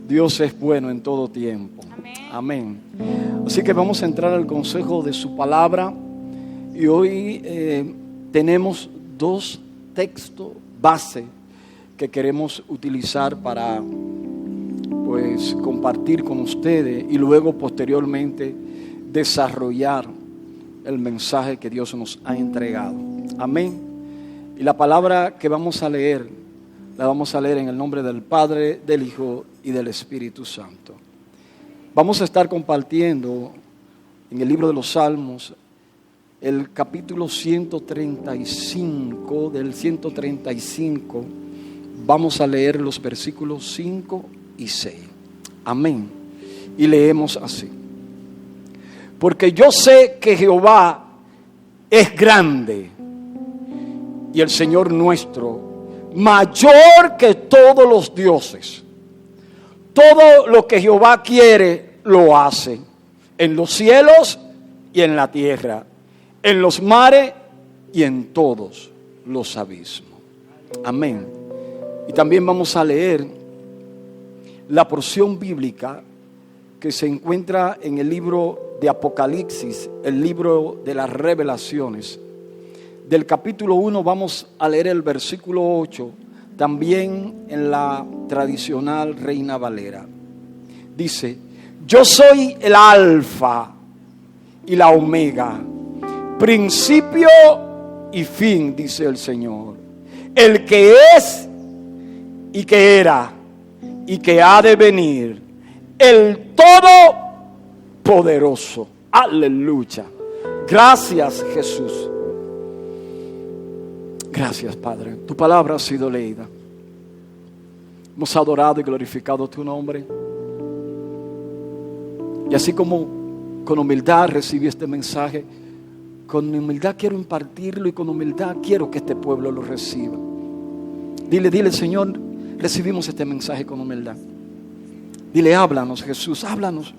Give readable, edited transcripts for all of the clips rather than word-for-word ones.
Dios es bueno en todo tiempo. Amén. Así que vamos a entrar al consejo de su palabra. Y hoy tenemos dos textos base que queremos utilizar para pues compartir con ustedes y luego posteriormente desarrollar el mensaje que Dios nos ha entregado. Amén. Y la palabra que vamos a leer, la vamos a leer en el nombre del Padre, del Hijo y del Espíritu Santo. Vamos a estar compartiendo en el libro de los Salmos el capítulo 135, del 135, vamos a leer los versículos 5 y 6. Amén. Y leemos así. Porque yo sé que Jehová es grande y el Señor nuestro mayor que todos los dioses. Todo lo que Jehová quiere lo hace, en los cielos y en la tierra, en los mares y en todos los abismos. Amén. Y también vamos a leer la porción bíblica que se encuentra en el libro de Apocalipsis, el libro de las revelaciones. Del capítulo 1 vamos a leer el versículo 8, también en la tradicional Reina Valera. Dice: yo soy el Alfa y la Omega, principio y fin, dice el Señor, el que es y que era y que ha de venir, el Todopoderoso. Aleluya. Gracias, Jesús. Gracias, Padre. Tu palabra ha sido leída. Hemos adorado y glorificado tu nombre. Y así como con humildad recibí este mensaje, con humildad quiero impartirlo y con humildad quiero que este pueblo lo reciba. Dile, Señor, recibimos este mensaje con humildad. Dile, háblanos, Jesús, háblanos.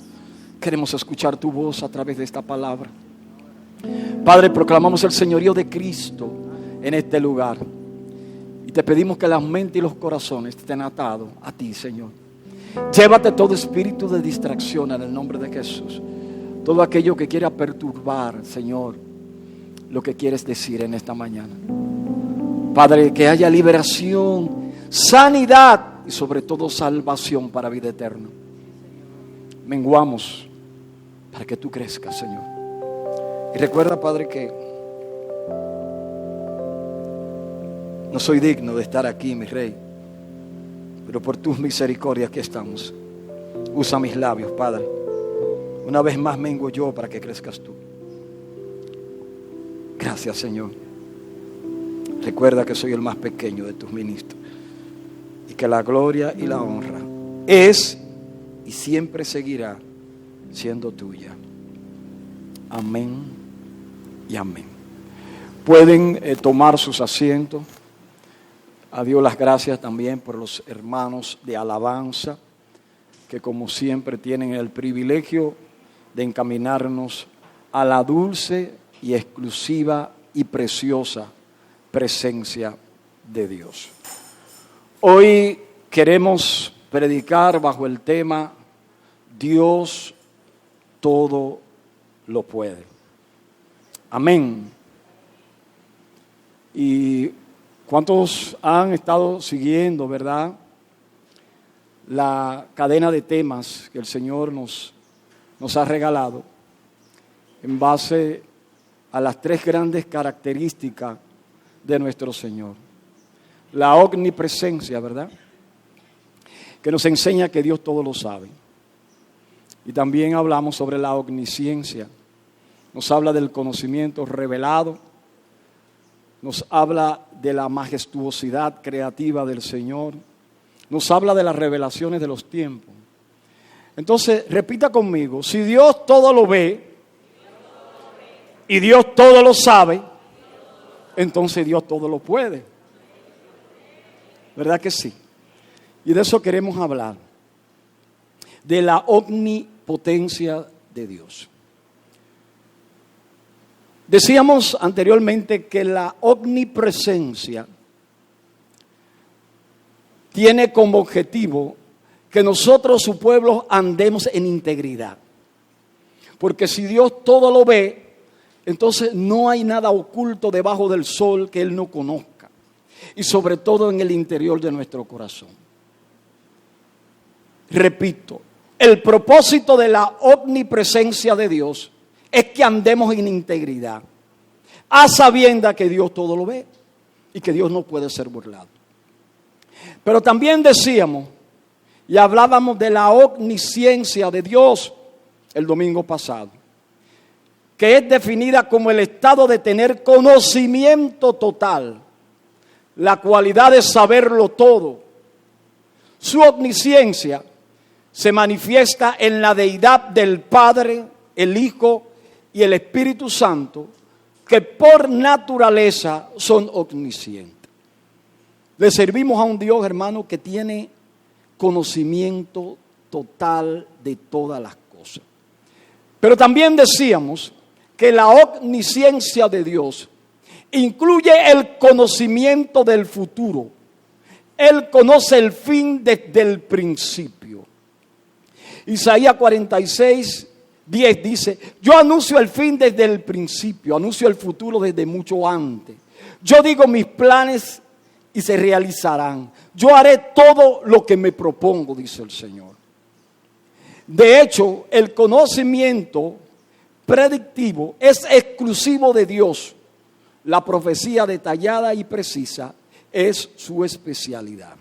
Queremos escuchar tu voz a través de esta palabra. Padre, proclamamos el señorío de Cristo en este lugar. Y te pedimos que las mentes y los corazones estén atados a ti, Señor. Llévate todo espíritu de distracción en el nombre de Jesús. Todo aquello que quiera perturbar, Señor, lo que quieres decir en esta mañana. Padre, que haya liberación, sanidad y sobre todo salvación para vida eterna. Menguamos para que tú crezcas, Señor. Y recuerda, Padre, que no soy digno de estar aquí, mi Rey, pero por tus misericordias aquí estamos. Usa mis labios, Padre. Una vez más mengo yo para que crezcas tú. Gracias, Señor. Recuerda que soy el más pequeño de tus ministros y que la gloria y la honra es y siempre seguirá siendo tuya. Amén y amén. Pueden tomar sus asientos. A Dios las gracias también por los hermanos de alabanza que como siempre tienen el privilegio de encaminarnos a la dulce y exclusiva y preciosa presencia de Dios. Hoy queremos predicar bajo el tema Dios todo lo puede. Amén. Y ¿cuántos han estado siguiendo, verdad, la cadena de temas que el Señor nos ha regalado en base a las tres grandes características de nuestro Señor? La omnipresencia, ¿verdad?, que nos enseña que Dios todo lo sabe. Y también hablamos sobre la omnisciencia. Nos habla del conocimiento revelado. Nos habla de la majestuosidad creativa del Señor. Nos habla de las revelaciones de los tiempos. Entonces, repita conmigo: si Dios todo lo ve y Dios todo lo sabe, entonces Dios todo lo puede. ¿Verdad que sí? Y de eso queremos hablar, de la omnipotencia de Dios. Decíamos anteriormente que la omnipresencia tiene como objetivo que nosotros, su pueblo, andemos en integridad. Porque si Dios todo lo ve, entonces no hay nada oculto debajo del sol que Él no conozca. Y sobre todo en el interior de nuestro corazón. Repito, el propósito de la omnipresencia de Dios es que andemos en integridad, a sabiendas que Dios todo lo ve y que Dios no puede ser burlado. Pero también decíamos y hablábamos de la omnisciencia de Dios el domingo pasado, que es definida como el estado de tener conocimiento total, la cualidad de saberlo todo. Su omnisciencia se manifiesta en la deidad del Padre, el Hijo y el Espíritu Santo, que por naturaleza son omniscientes. Le servimos a un Dios, hermano, que tiene conocimiento total de todas las cosas. Pero también decíamos que la omnisciencia de Dios incluye el conocimiento del futuro. Él conoce el fin desde el principio. Isaías 46, 10 dice: yo anuncio el fin desde el principio, anuncio el futuro desde mucho antes. Yo digo mis planes y se realizarán. Yo haré todo lo que me propongo, dice el Señor. De hecho, el conocimiento predictivo es exclusivo de Dios. La profecía detallada y precisa es su especialidad.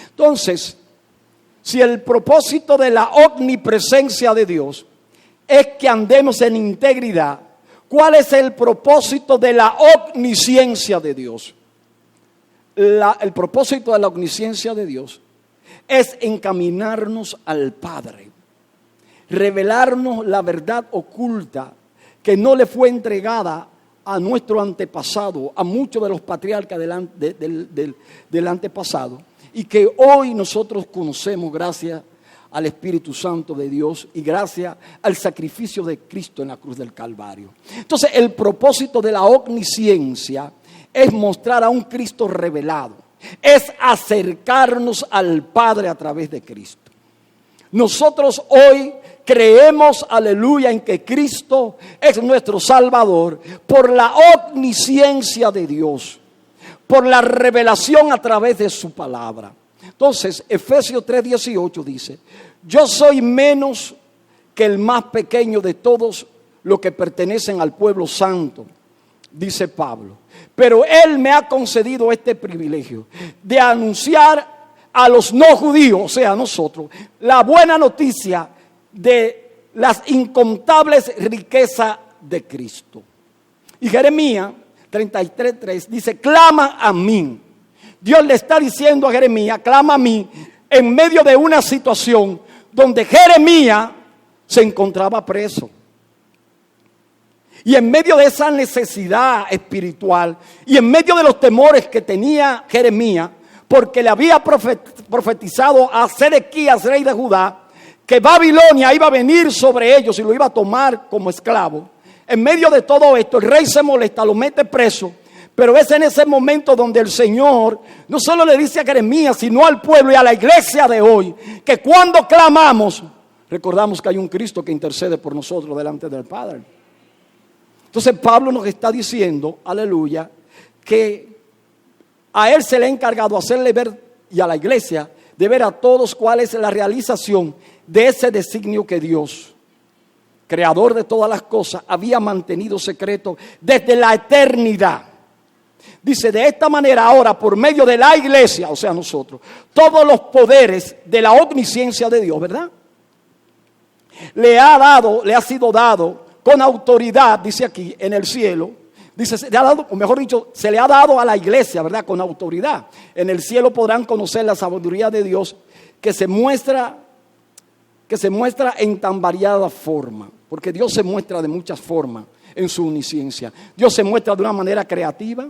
Entonces, si el propósito de la omnipresencia de Dios es que andemos en integridad, ¿cuál es el propósito de la omnisciencia de Dios? El propósito de la omnisciencia de Dios es encaminarnos al Padre, revelarnos la verdad oculta que no le fue entregada a nuestro antepasado, a muchos de los patriarcas del antepasado, y que hoy nosotros conocemos gracias al Espíritu Santo de Dios y gracias al sacrificio de Cristo en la cruz del Calvario. Entonces, el propósito de la omnisciencia es mostrar a un Cristo revelado, es acercarnos al Padre a través de Cristo. Nosotros hoy creemos, aleluya, en que Cristo es nuestro Salvador por la omnisciencia de Dios, por la revelación a través de su palabra. Entonces, Efesios 3:18 dice: yo soy menos que el más pequeño de todos los que pertenecen al pueblo santo, dice Pablo. Pero Él me ha concedido este privilegio de anunciar a los no judíos, o sea, a nosotros, la buena noticia de las incontables riquezas de Cristo. Y Jeremías 33:3 dice: clama a mí. Dios le está diciendo a Jeremías: clama a mí, en medio de una situación donde Jeremías se encontraba preso. Y en medio de esa necesidad espiritual y en medio de los temores que tenía Jeremías, porque le había profetizado a Sedequías, rey de Judá, que Babilonia iba a venir sobre ellos y lo iba a tomar como esclavo. En medio de todo esto, el rey se molesta, lo mete preso. Pero es en ese momento donde el Señor no solo le dice a Jeremías, sino al pueblo y a la iglesia de hoy, que cuando clamamos, recordamos que hay un Cristo que intercede por nosotros delante del Padre. Entonces Pablo nos está diciendo, aleluya, que a él se le ha encargado hacerle ver, y a la iglesia, de ver a todos cuál es la realización de ese designio que Dios, creador de todas las cosas, había mantenido secreto desde la eternidad. Dice: de esta manera ahora, por medio de la iglesia, o sea nosotros, todos los poderes de la omnisciencia de Dios, ¿verdad?, le ha sido dado con autoridad, dice aquí, en el cielo. Dice, se le ha dado, o mejor dicho, se le ha dado a la iglesia, ¿verdad?, con autoridad. En el cielo podrán conocer la sabiduría de Dios que se muestra en tan variada forma. Porque Dios se muestra de muchas formas en su omnisciencia. Dios se muestra de una manera creativa,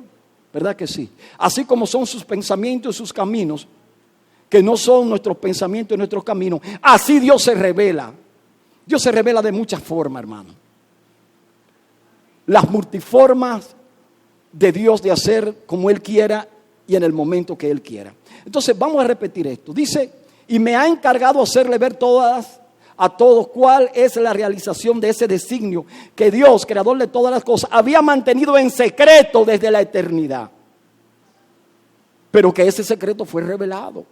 ¿verdad que sí? Así como son sus pensamientos y sus caminos, que no son nuestros pensamientos y nuestros caminos. Así Dios se revela. Dios se revela de muchas formas, hermano. Las multiformas de Dios de hacer como Él quiera y en el momento que Él quiera. Entonces vamos a repetir esto. Dice y me ha encargado hacerle ver a todos cuál es la realización de ese designio que Dios, creador de todas las cosas, había mantenido en secreto desde la eternidad. Pero que ese secreto fue revelado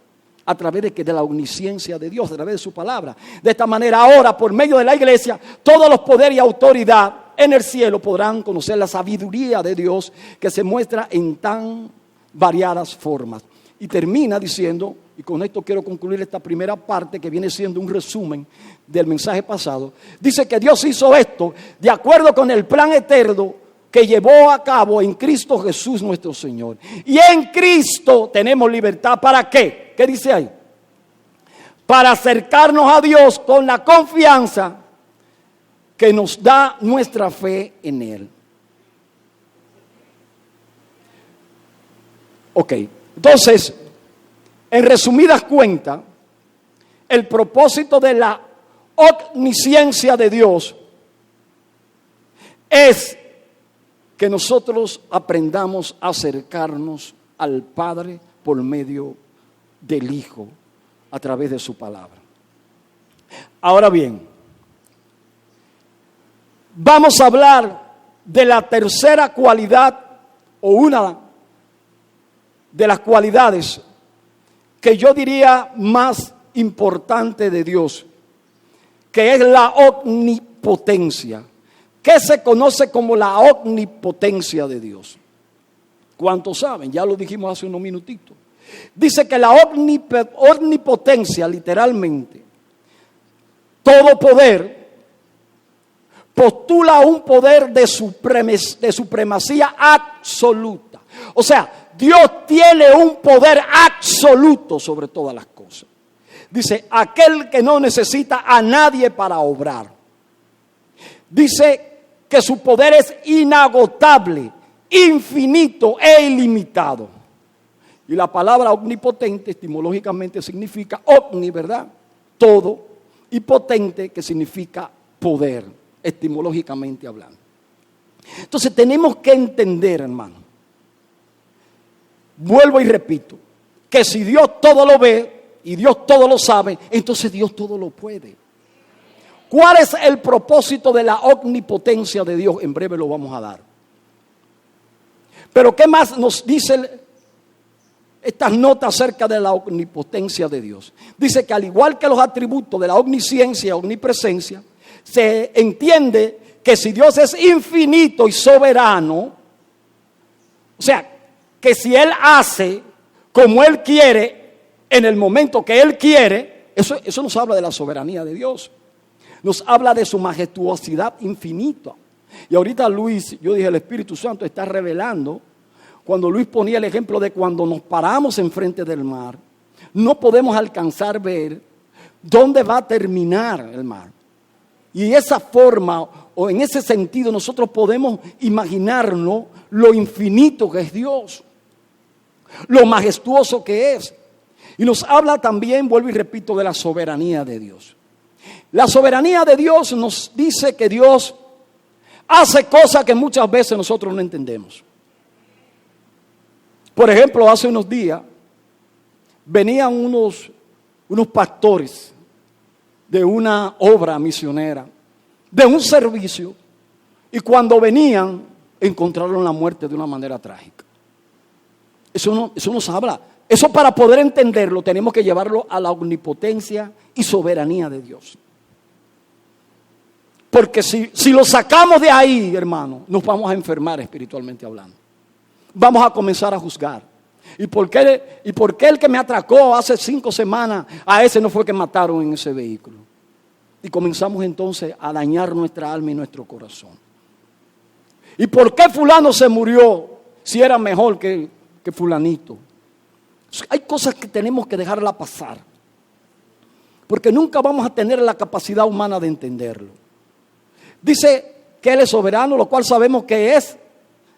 a través de la omnisciencia de Dios, a través de su palabra. De esta manera ahora, por medio de la iglesia, todos los poderes y autoridad en el cielo podrán conocer la sabiduría de Dios que se muestra en tan variadas formas. Y termina diciendo, y con esto quiero concluir esta primera parte que viene siendo un resumen del mensaje pasado. Dice que Dios hizo esto de acuerdo con el plan eterno que llevó a cabo en Cristo Jesús nuestro Señor. Y en Cristo tenemos libertad. ¿Para qué? ¿Qué dice ahí? Para acercarnos a Dios con la confianza que nos da nuestra fe en Él. Ok, entonces, en resumidas cuentas, el propósito de la omnisciencia de Dios es que nosotros aprendamos a acercarnos al Padre por medio del Hijo, a través de su palabra. Ahora bien, vamos a hablar de la tercera cualidad, o una de las cualidades que yo diría más importante de Dios, que es la omnipotencia. ¿Qué se conoce como la omnipotencia de Dios? ¿Cuántos saben? Ya lo dijimos hace unos minutitos. Dice que la omnipotencia, literalmente, todo poder, postula un poder de supremacía absoluta. O sea, Dios tiene un poder absoluto sobre todas las cosas. Dice, aquel que no necesita a nadie para obrar. Dice que su poder es inagotable, infinito e ilimitado. Y la palabra omnipotente etimológicamente significa omni, ¿verdad? Todo, y potente, que significa poder, etimológicamente hablando. Entonces tenemos que entender, hermano, vuelvo y repito, que si Dios todo lo ve y Dios todo lo sabe, entonces Dios todo lo puede. ¿Cuál es el propósito de la omnipotencia de Dios? En breve lo vamos a dar. Pero ¿qué más nos dice estas notas acerca de la omnipotencia de Dios? Dice que al igual que los atributos de la omnisciencia y omnipresencia, se entiende que si Dios es infinito y soberano, o sea, que si Él hace como Él quiere, en el momento que Él quiere, eso nos habla de la soberanía de Dios. Nos habla de su majestuosidad infinita. Y ahorita Luis, yo dije, el Espíritu Santo está revelando, cuando Luis ponía el ejemplo de cuando nos paramos enfrente del mar, no podemos alcanzar ver dónde va a terminar el mar. Y esa forma, o en ese sentido, nosotros podemos imaginarnos lo infinito que es Dios, lo majestuoso que es. Y nos habla también, vuelvo y repito, de la soberanía de Dios. La soberanía de Dios nos dice que Dios hace cosas que muchas veces nosotros no entendemos. Por ejemplo, hace unos días venían unos pastores de una obra misionera, de un servicio, y cuando venían encontraron la muerte de una manera trágica. Eso nos habla. Eso, para poder entenderlo, tenemos que llevarlo a la omnipotencia y soberanía de Dios. Porque si lo sacamos de ahí, hermano, nos vamos a enfermar espiritualmente hablando. Vamos a comenzar a juzgar. ¿Y por qué el que me atracó hace 5 semanas, a ese no fue que mataron en ese vehículo? Y comenzamos entonces a dañar nuestra alma y nuestro corazón. ¿Y por qué fulano se murió si era mejor que fulanito? Hay cosas que tenemos que dejarla pasar, porque nunca vamos a tener la capacidad humana de entenderlo. Dice que Él es soberano, lo cual sabemos que es.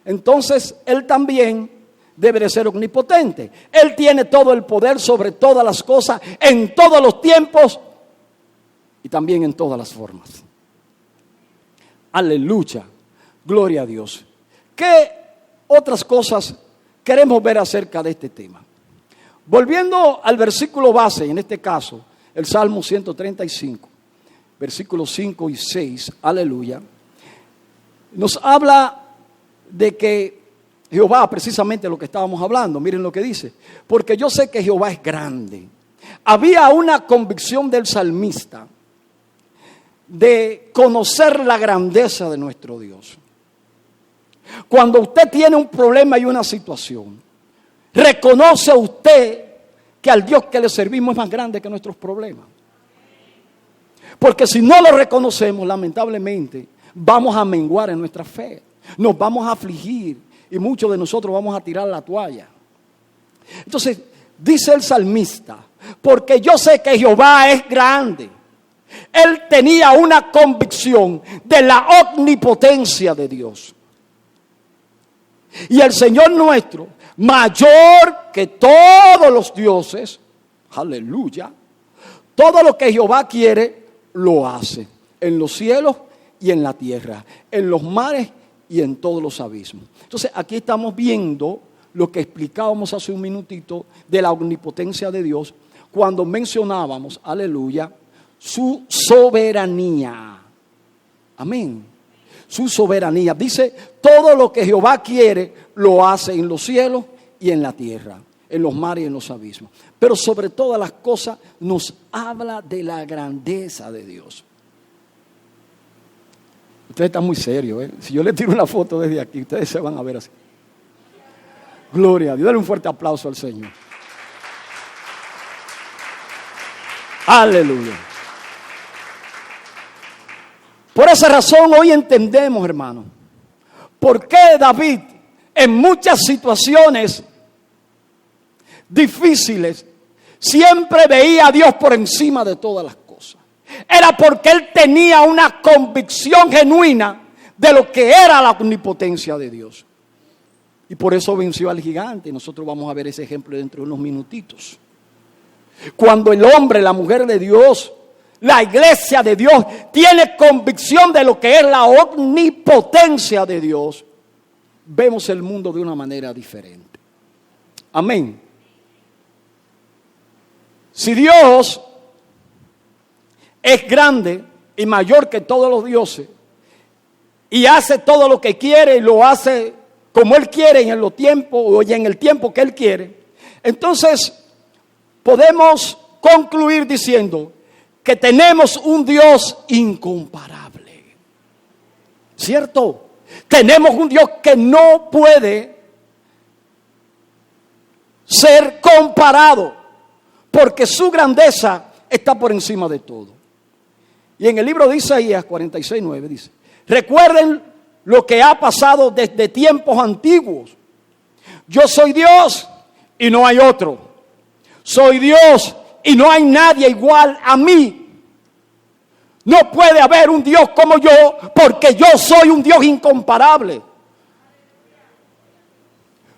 Entonces Él también debe de ser omnipotente. Él tiene todo el poder sobre todas las cosas, en todos los tiempos y también en todas las formas. Aleluya, gloria a Dios. ¿Qué otras cosas queremos ver acerca de este tema? Volviendo al versículo base, en este caso, el Salmo 135, versículos 5 y 6, aleluya, nos habla de que Jehová, precisamente lo que estábamos hablando, miren lo que dice, porque yo sé que Jehová es grande. Había una convicción del salmista de conocer la grandeza de nuestro Dios. Cuando usted tiene un problema y una situación, reconoce usted que al Dios que le servimos es más grande que nuestros problemas. Porque si no lo reconocemos, lamentablemente, vamos a menguar en nuestra fe. Nos vamos a afligir y muchos de nosotros vamos a tirar la toalla. Entonces, dice el salmista, porque yo sé que Jehová es grande. Él tenía una convicción de la omnipotencia de Dios. Y el Señor nuestro, mayor que todos los dioses, aleluya, todo lo que Jehová quiere, lo hace. En los cielos y en la tierra, en los mares y en todos los abismos. Entonces aquí estamos viendo lo que explicábamos hace un minutito de la omnipotencia de Dios, cuando mencionábamos, aleluya, su soberanía. Amén. Su soberanía. Dice, todo lo que Jehová quiere, lo hace en los cielos y en la tierra, en los mares y en los abismos. Pero sobre todas las cosas nos habla de la grandeza de Dios. Ustedes están muy serios, ¿eh? Si yo les tiro una foto desde aquí, ustedes se van a ver así. Gloria a Dios. Dale un fuerte aplauso al Señor. Aleluya. Por esa razón hoy entendemos, hermano, por qué David en muchas situaciones difíciles siempre veía a Dios por encima de todas las cosas. Era porque él tenía una convicción genuina de lo que era la omnipotencia de Dios. Y por eso venció al gigante. Nosotros vamos a ver ese ejemplo dentro de unos minutitos. Cuando el hombre, la mujer de Dios, la iglesia de Dios tiene convicción de lo que es la omnipotencia de Dios, vemos el mundo de una manera diferente. Amén. Si Dios es grande y mayor que todos los dioses y hace todo lo que quiere y lo hace como Él quiere en el tiempo o en el tiempo que Él quiere, entonces podemos concluir diciendo que tenemos un Dios incomparable. ¿Cierto? Tenemos un Dios que no puede ser comparado, porque su grandeza está por encima de todo. Y en el libro de Isaías 46:9 dice, recuerden lo que ha pasado desde tiempos antiguos. Yo soy Dios y no hay otro. Soy Dios y no hay nadie igual a mí. No puede haber un Dios como yo, porque yo soy un Dios incomparable.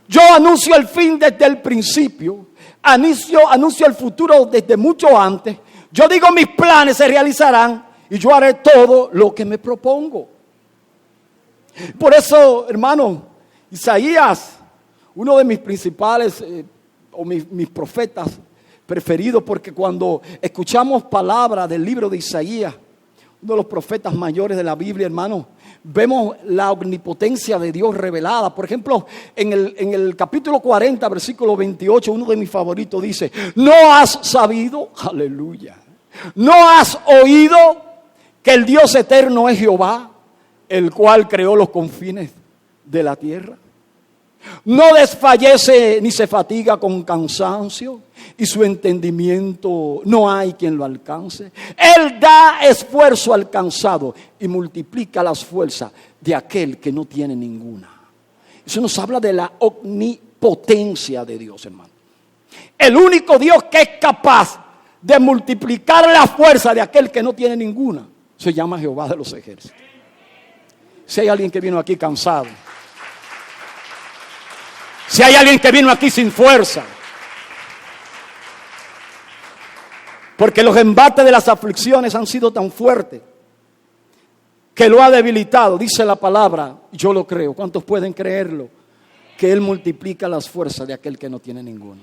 Yo anuncio el fin desde el principio, anuncio el futuro desde mucho antes. Yo digo, mis planes se realizarán y yo haré todo lo que me propongo. Por eso, hermano, Isaías, uno de mis principales mis profetas preferidos, porque cuando escuchamos palabras del libro de Isaías, uno de los profetas mayores de la Biblia, hermano, vemos la omnipotencia de Dios revelada. Por ejemplo, en el capítulo 40, versículo 28, uno de mis favoritos dice, ¿no has sabido? Aleluya. ¿No has oído que el Dios eterno es Jehová, el cual creó los confines de la tierra? No desfallece ni se fatiga con cansancio, y su entendimiento no hay quien lo alcance. Él da esfuerzo al cansado y multiplica las fuerzas de aquel que no tiene ninguna. Eso nos habla de la omnipotencia de Dios, hermano. El único Dios que es capaz de multiplicar la fuerza de aquel que no tiene ninguna se llama Jehová de los ejércitos. Si hay alguien que vino aquí cansado, si hay alguien que vino aquí sin fuerza, porque los embates de las aflicciones han sido tan fuertes que lo ha debilitado, dice la palabra, yo lo creo. ¿Cuántos pueden creerlo? Que Él multiplica las fuerzas de aquel que no tiene ninguna.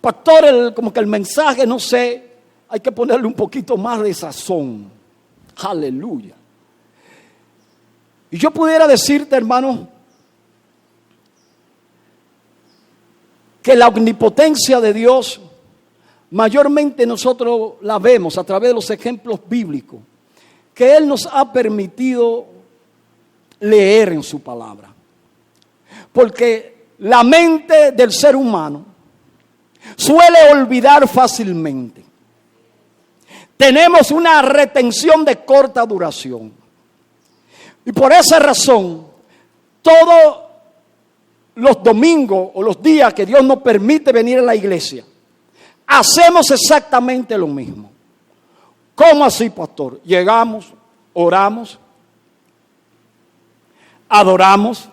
pastor, como que el mensaje, no sé, hay que ponerle un poquito más de sazón. Aleluya. Y yo pudiera decirte, hermano, que la omnipotencia de Dios, mayormente nosotros la vemos a través de los ejemplos bíblicos que Él nos ha permitido leer en su palabra. Porque la mente del ser humano suele olvidar fácilmente. Tenemos una retención de corta duración. Y por esa razón, todos los domingos o los días que Dios nos permite venir a la iglesia, hacemos exactamente lo mismo. ¿Cómo así, pastor? Llegamos, oramos, adoramos,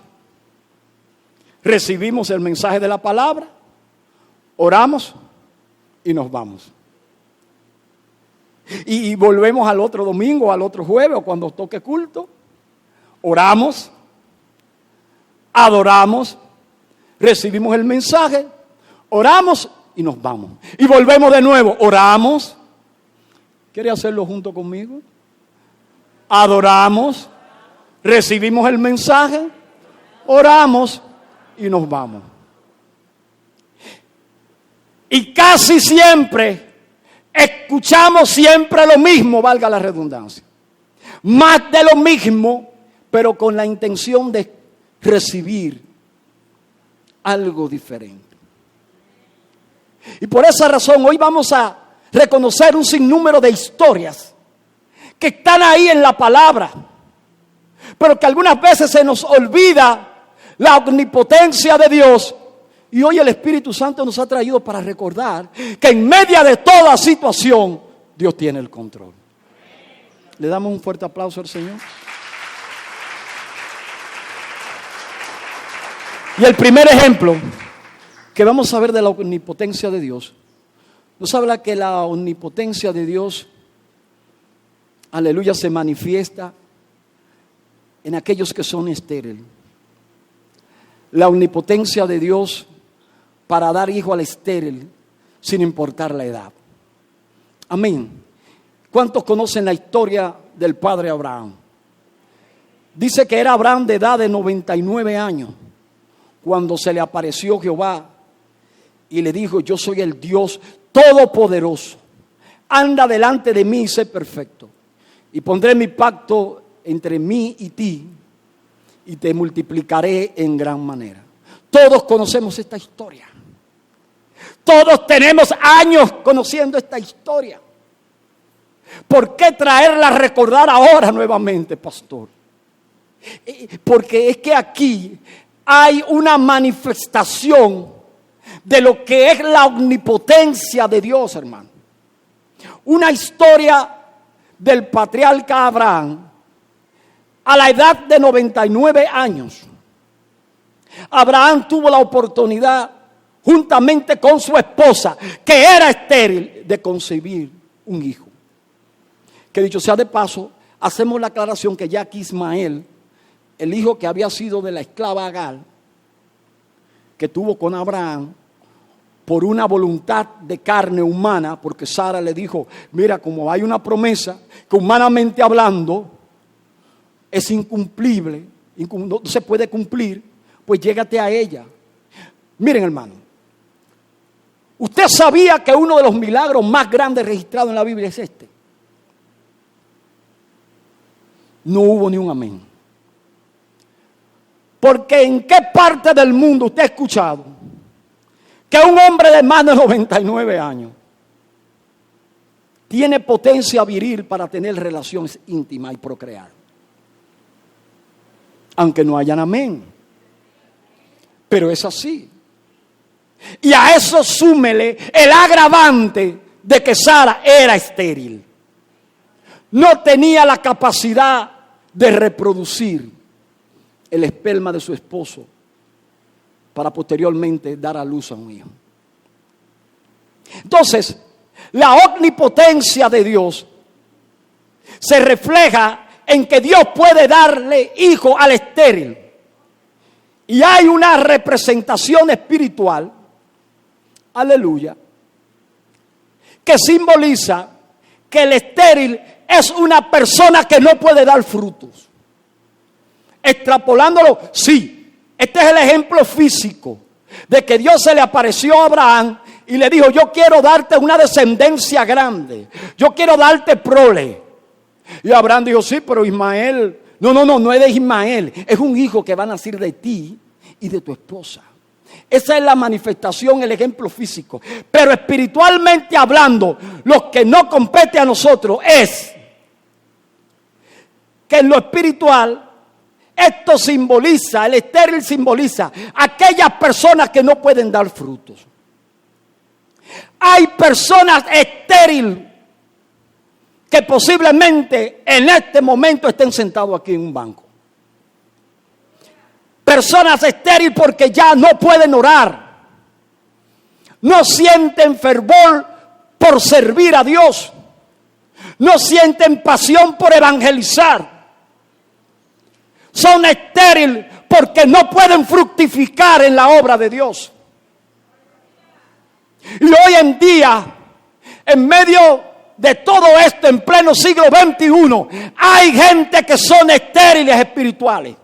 recibimos el mensaje de la palabra, oramos y nos vamos. Y volvemos al otro domingo, al otro jueves o cuando toque culto, oramos, adoramos, recibimos el mensaje, oramos y nos vamos. Y volvemos de nuevo, oramos. ¿Quiere hacerlo junto conmigo? Adoramos, recibimos el mensaje, oramos y nos vamos. Y casi siempre escuchamos siempre lo mismo, valga la redundancia. Más de lo mismo, pero con la intención de recibir algo diferente. Y por esa razón hoy vamos a reconocer un sinnúmero de historias que están ahí en la palabra, pero que algunas veces se nos olvida la omnipotencia de Dios. Y hoy el Espíritu Santo nos ha traído para recordar que en medio de toda situación Dios tiene el control. Le damos un fuerte aplauso al Señor. Y el primer ejemplo que vamos a ver de la omnipotencia de Dios, nos habla que la omnipotencia de Dios, aleluya, se manifiesta en aquellos que son estériles. La omnipotencia de Dios para dar hijo al estéril sin importar la edad. Amén. ¿Cuántos conocen la historia del padre Abraham? Dice que era Abraham de edad de 99 años cuando se le apareció Jehová y le dijo: yo soy el Dios todopoderoso, anda delante de mí y sé perfecto, y pondré mi pacto entre mí y ti, y te multiplicaré en gran manera. Todos conocemos esta historia. Todos tenemos años conociendo esta historia. ¿Por qué traerla a recordar ahora nuevamente, pastor? Porque es que aquí hay una manifestación de lo que es la omnipotencia de Dios, hermano. Una historia del patriarca Abraham a la edad de 99 años. Abraham tuvo la oportunidad, juntamente con su esposa, que era estéril, de concebir un hijo. Que dicho sea de paso, hacemos la aclaración que ya aquí Ismael, el hijo que había sido de la esclava Agar, que tuvo con Abraham, por una voluntad de carne humana, porque Sara le dijo: mira, como hay una promesa que humanamente hablando es incumplible, no se puede cumplir, pues llégate a ella. Miren, hermano, usted sabía que uno de los milagros más grandes registrados en la Biblia es este. No hubo ni un amén. Porque ¿en qué parte del mundo usted ha escuchado que un hombre de más de 99 años tiene potencia viril para tener relaciones íntimas y procrear? Aunque no hayan amén. Pero es así. Y a eso súmele el agravante de que Sara era estéril. No tenía la capacidad de reproducir el esperma de su esposo para posteriormente dar a luz a un hijo. Entonces, la omnipotencia de Dios se refleja en que Dios puede darle hijo al estéril. Y hay una representación espiritual Aleluya. Que simboliza que el estéril es una persona que no puede dar frutos. Extrapolándolo, sí. Este es el ejemplo físico de que Dios se le apareció a Abraham y le dijo: yo quiero darte una descendencia grande. Yo quiero darte prole. Y Abraham dijo: sí, pero Ismael. No es de Ismael. Es un hijo que va a nacer de ti y de tu esposa. Esa es la manifestación, el ejemplo físico. Pero espiritualmente hablando, lo que no compete a nosotros es que en lo espiritual esto simboliza, el estéril simboliza aquellas personas que no pueden dar frutos. Hay personas estériles que posiblemente en este momento estén sentados aquí en un banco. Personas estériles porque ya no pueden orar. No sienten fervor por servir a Dios. No sienten pasión por evangelizar. Son estériles porque no pueden fructificar en la obra de Dios. Y hoy en día, en medio de todo esto, en pleno siglo XXI, hay gente que son estériles espirituales.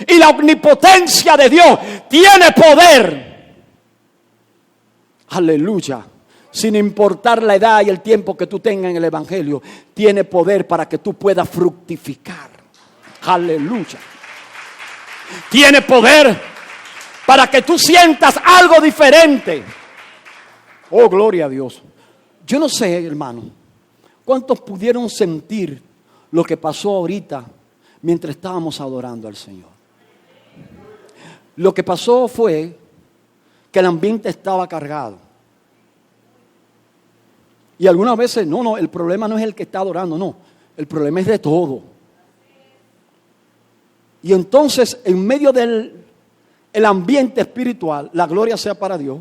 Y la omnipotencia de Dios tiene poder. Aleluya. Sin importar la edad y el tiempo que tú tengas en el evangelio, tiene poder para que tú puedas fructificar. Aleluya. Tiene poder para que tú sientas algo diferente. Oh, gloria a Dios. Yo no sé, hermano, cuántos pudieron sentir lo que pasó ahorita mientras estábamos adorando al Señor. Lo que pasó fue que el ambiente estaba cargado. Y algunas veces, no, el problema no es el que está adorando, no. El problema es de todo. Y entonces, en medio del ambiente espiritual, la gloria sea para Dios,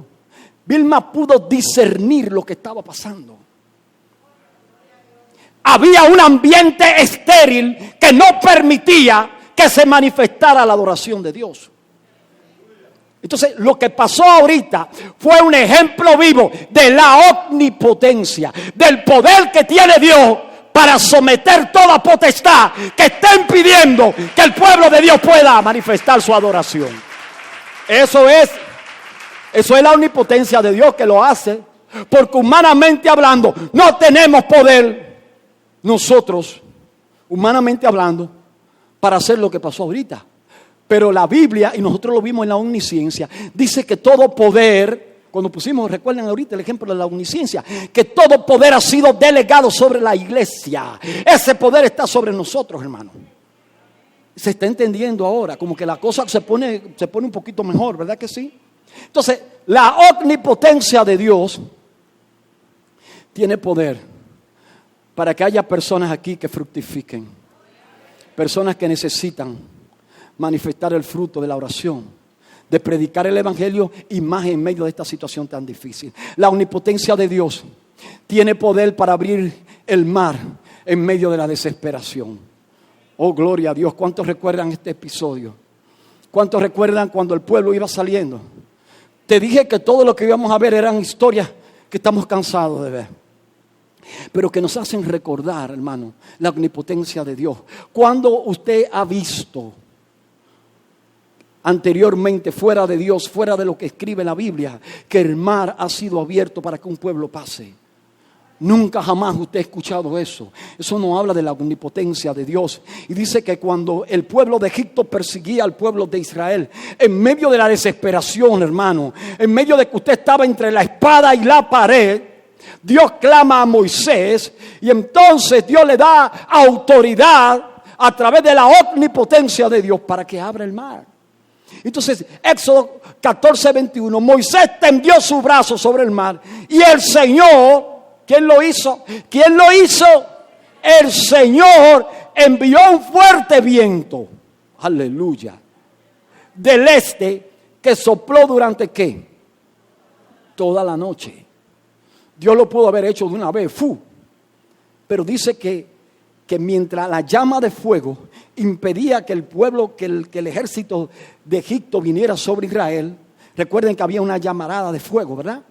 Vilma pudo discernir lo que estaba pasando. Había un ambiente estéril que no permitía que se manifestara la adoración de Dios. Entonces, lo que pasó ahorita fue un ejemplo vivo de la omnipotencia, del poder que tiene Dios para someter toda potestad que está impidiendo que el pueblo de Dios pueda manifestar su adoración. Eso es la omnipotencia de Dios que lo hace, porque humanamente hablando no tenemos poder nosotros, humanamente hablando, para hacer lo que pasó ahorita. Pero la Biblia, y nosotros lo vimos en la omnisciencia, dice que todo poder, cuando pusimos, recuerden ahorita el ejemplo de la omnisciencia, que todo poder ha sido delegado sobre la iglesia. Ese poder está sobre nosotros, hermano. Se está entendiendo ahora, como que la cosa se pone un poquito mejor, ¿verdad que sí? Entonces, la omnipotencia de Dios tiene poder para que haya personas aquí que fructifiquen. Personas que necesitan manifestar el fruto de la oración, de predicar el evangelio y más en medio de esta situación tan difícil. La omnipotencia de Dios tiene poder para abrir el mar en medio de la desesperación. Oh, gloria a Dios. ¿Cuántos recuerdan este episodio? ¿Cuántos recuerdan cuando el pueblo iba saliendo? Te dije que todo lo que íbamos a ver eran historias que estamos cansados de ver, pero que nos hacen recordar, hermano, la omnipotencia de Dios. Cuando usted ha visto anteriormente, fuera de Dios, fuera de lo que escribe la Biblia, que el mar ha sido abierto para que un pueblo pase? Nunca jamás usted ha escuchado eso. Eso no habla de la omnipotencia de Dios. Y dice que cuando el pueblo de Egipto perseguía al pueblo de Israel, en medio de la desesperación, hermano, en medio de que usted estaba entre la espada y la pared, Dios clama a Moisés y entonces Dios le da autoridad a través de la omnipotencia de Dios para que abra el mar. Entonces, Éxodo 14:21, Moisés tendió su brazo sobre el mar y el Señor, ¿quién lo hizo? ¿Quién lo hizo? El Señor envió un fuerte viento, aleluya, del este que sopló durante ¿qué? Toda la noche. Dios lo pudo haber hecho de una vez, pero dice que mientras la llama de fuego impedía que el pueblo, que el ejército de Egipto viniera sobre Israel, Recuerden que había una llamarada de fuego, ¿verdad?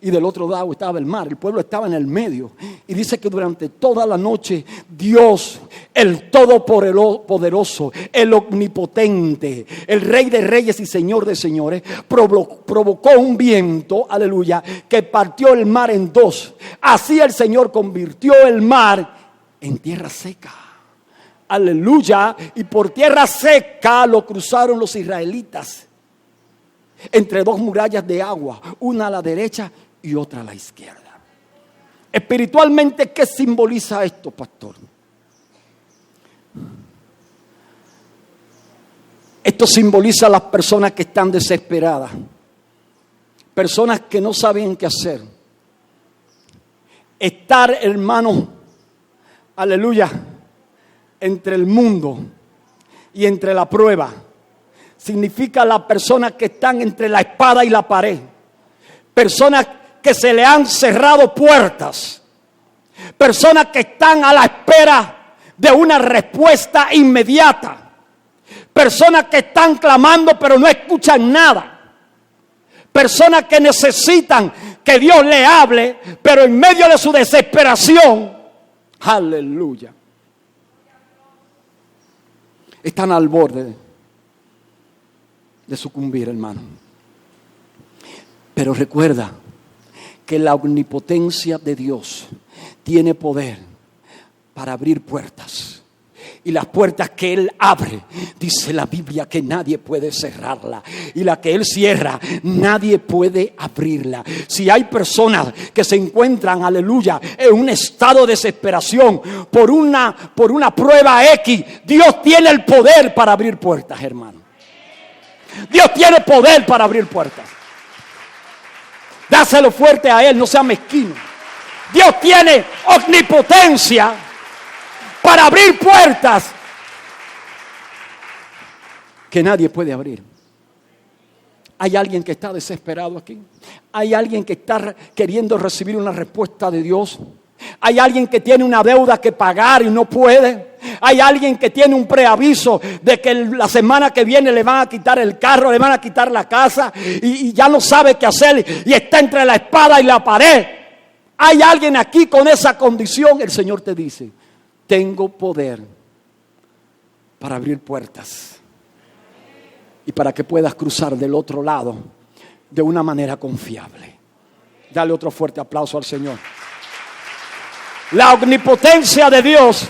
Y del otro lado estaba el mar, el pueblo estaba en el medio. Y dice que durante toda la noche Dios, el todopoderoso, el omnipotente, el rey de reyes y señor de señores, provocó un viento, aleluya, que partió el mar en dos. Así el Señor convirtió el mar en tierra seca. Aleluya. Y por tierra seca lo cruzaron los israelitas entre dos murallas de agua, una a la derecha y otra a la izquierda. Espiritualmente, ¿qué simboliza esto, pastor? Esto simboliza a las personas que están desesperadas, personas que no saben qué hacer. Estar, hermano, aleluya, entre el mundo y entre la prueba, significa las personas que están entre la espada y la pared. Personas que se le han cerrado puertas. Personas que están a la espera de una respuesta inmediata. Personas que están clamando pero no escuchan nada. Personas que necesitan que Dios le hable, pero en medio de su desesperación, aleluya, están al borde de sucumbir, hermano. Pero recuerda que la omnipotencia de Dios tiene poder para abrir puertas. Y las puertas que Él abre, dice la Biblia, que nadie puede cerrarla. Y la que Él cierra, nadie puede abrirla. Si hay personas que se encuentran, aleluya, en un estado de desesperación por una prueba X, Dios tiene el poder para abrir puertas, hermano. Dios tiene poder para abrir puertas. Dáselo fuerte a Él, no sea mezquino. Dios tiene omnipotencia para abrir puertas que nadie puede abrir. ¿Hay alguien que está desesperado aquí? ¿Hay alguien que está queriendo recibir una respuesta de Dios? ¿Hay alguien que tiene una deuda que pagar y no puede? ¿Hay alguien que tiene un preaviso de que la semana que viene le van a quitar el carro, le van a quitar la casa y ya no sabe qué hacer y está entre la espada y la pared? ¿Hay alguien aquí con esa condición? El Señor te dice: tengo poder para abrir puertas y para que puedas cruzar del otro lado de una manera confiable. Dale otro fuerte aplauso al Señor. La omnipotencia de Dios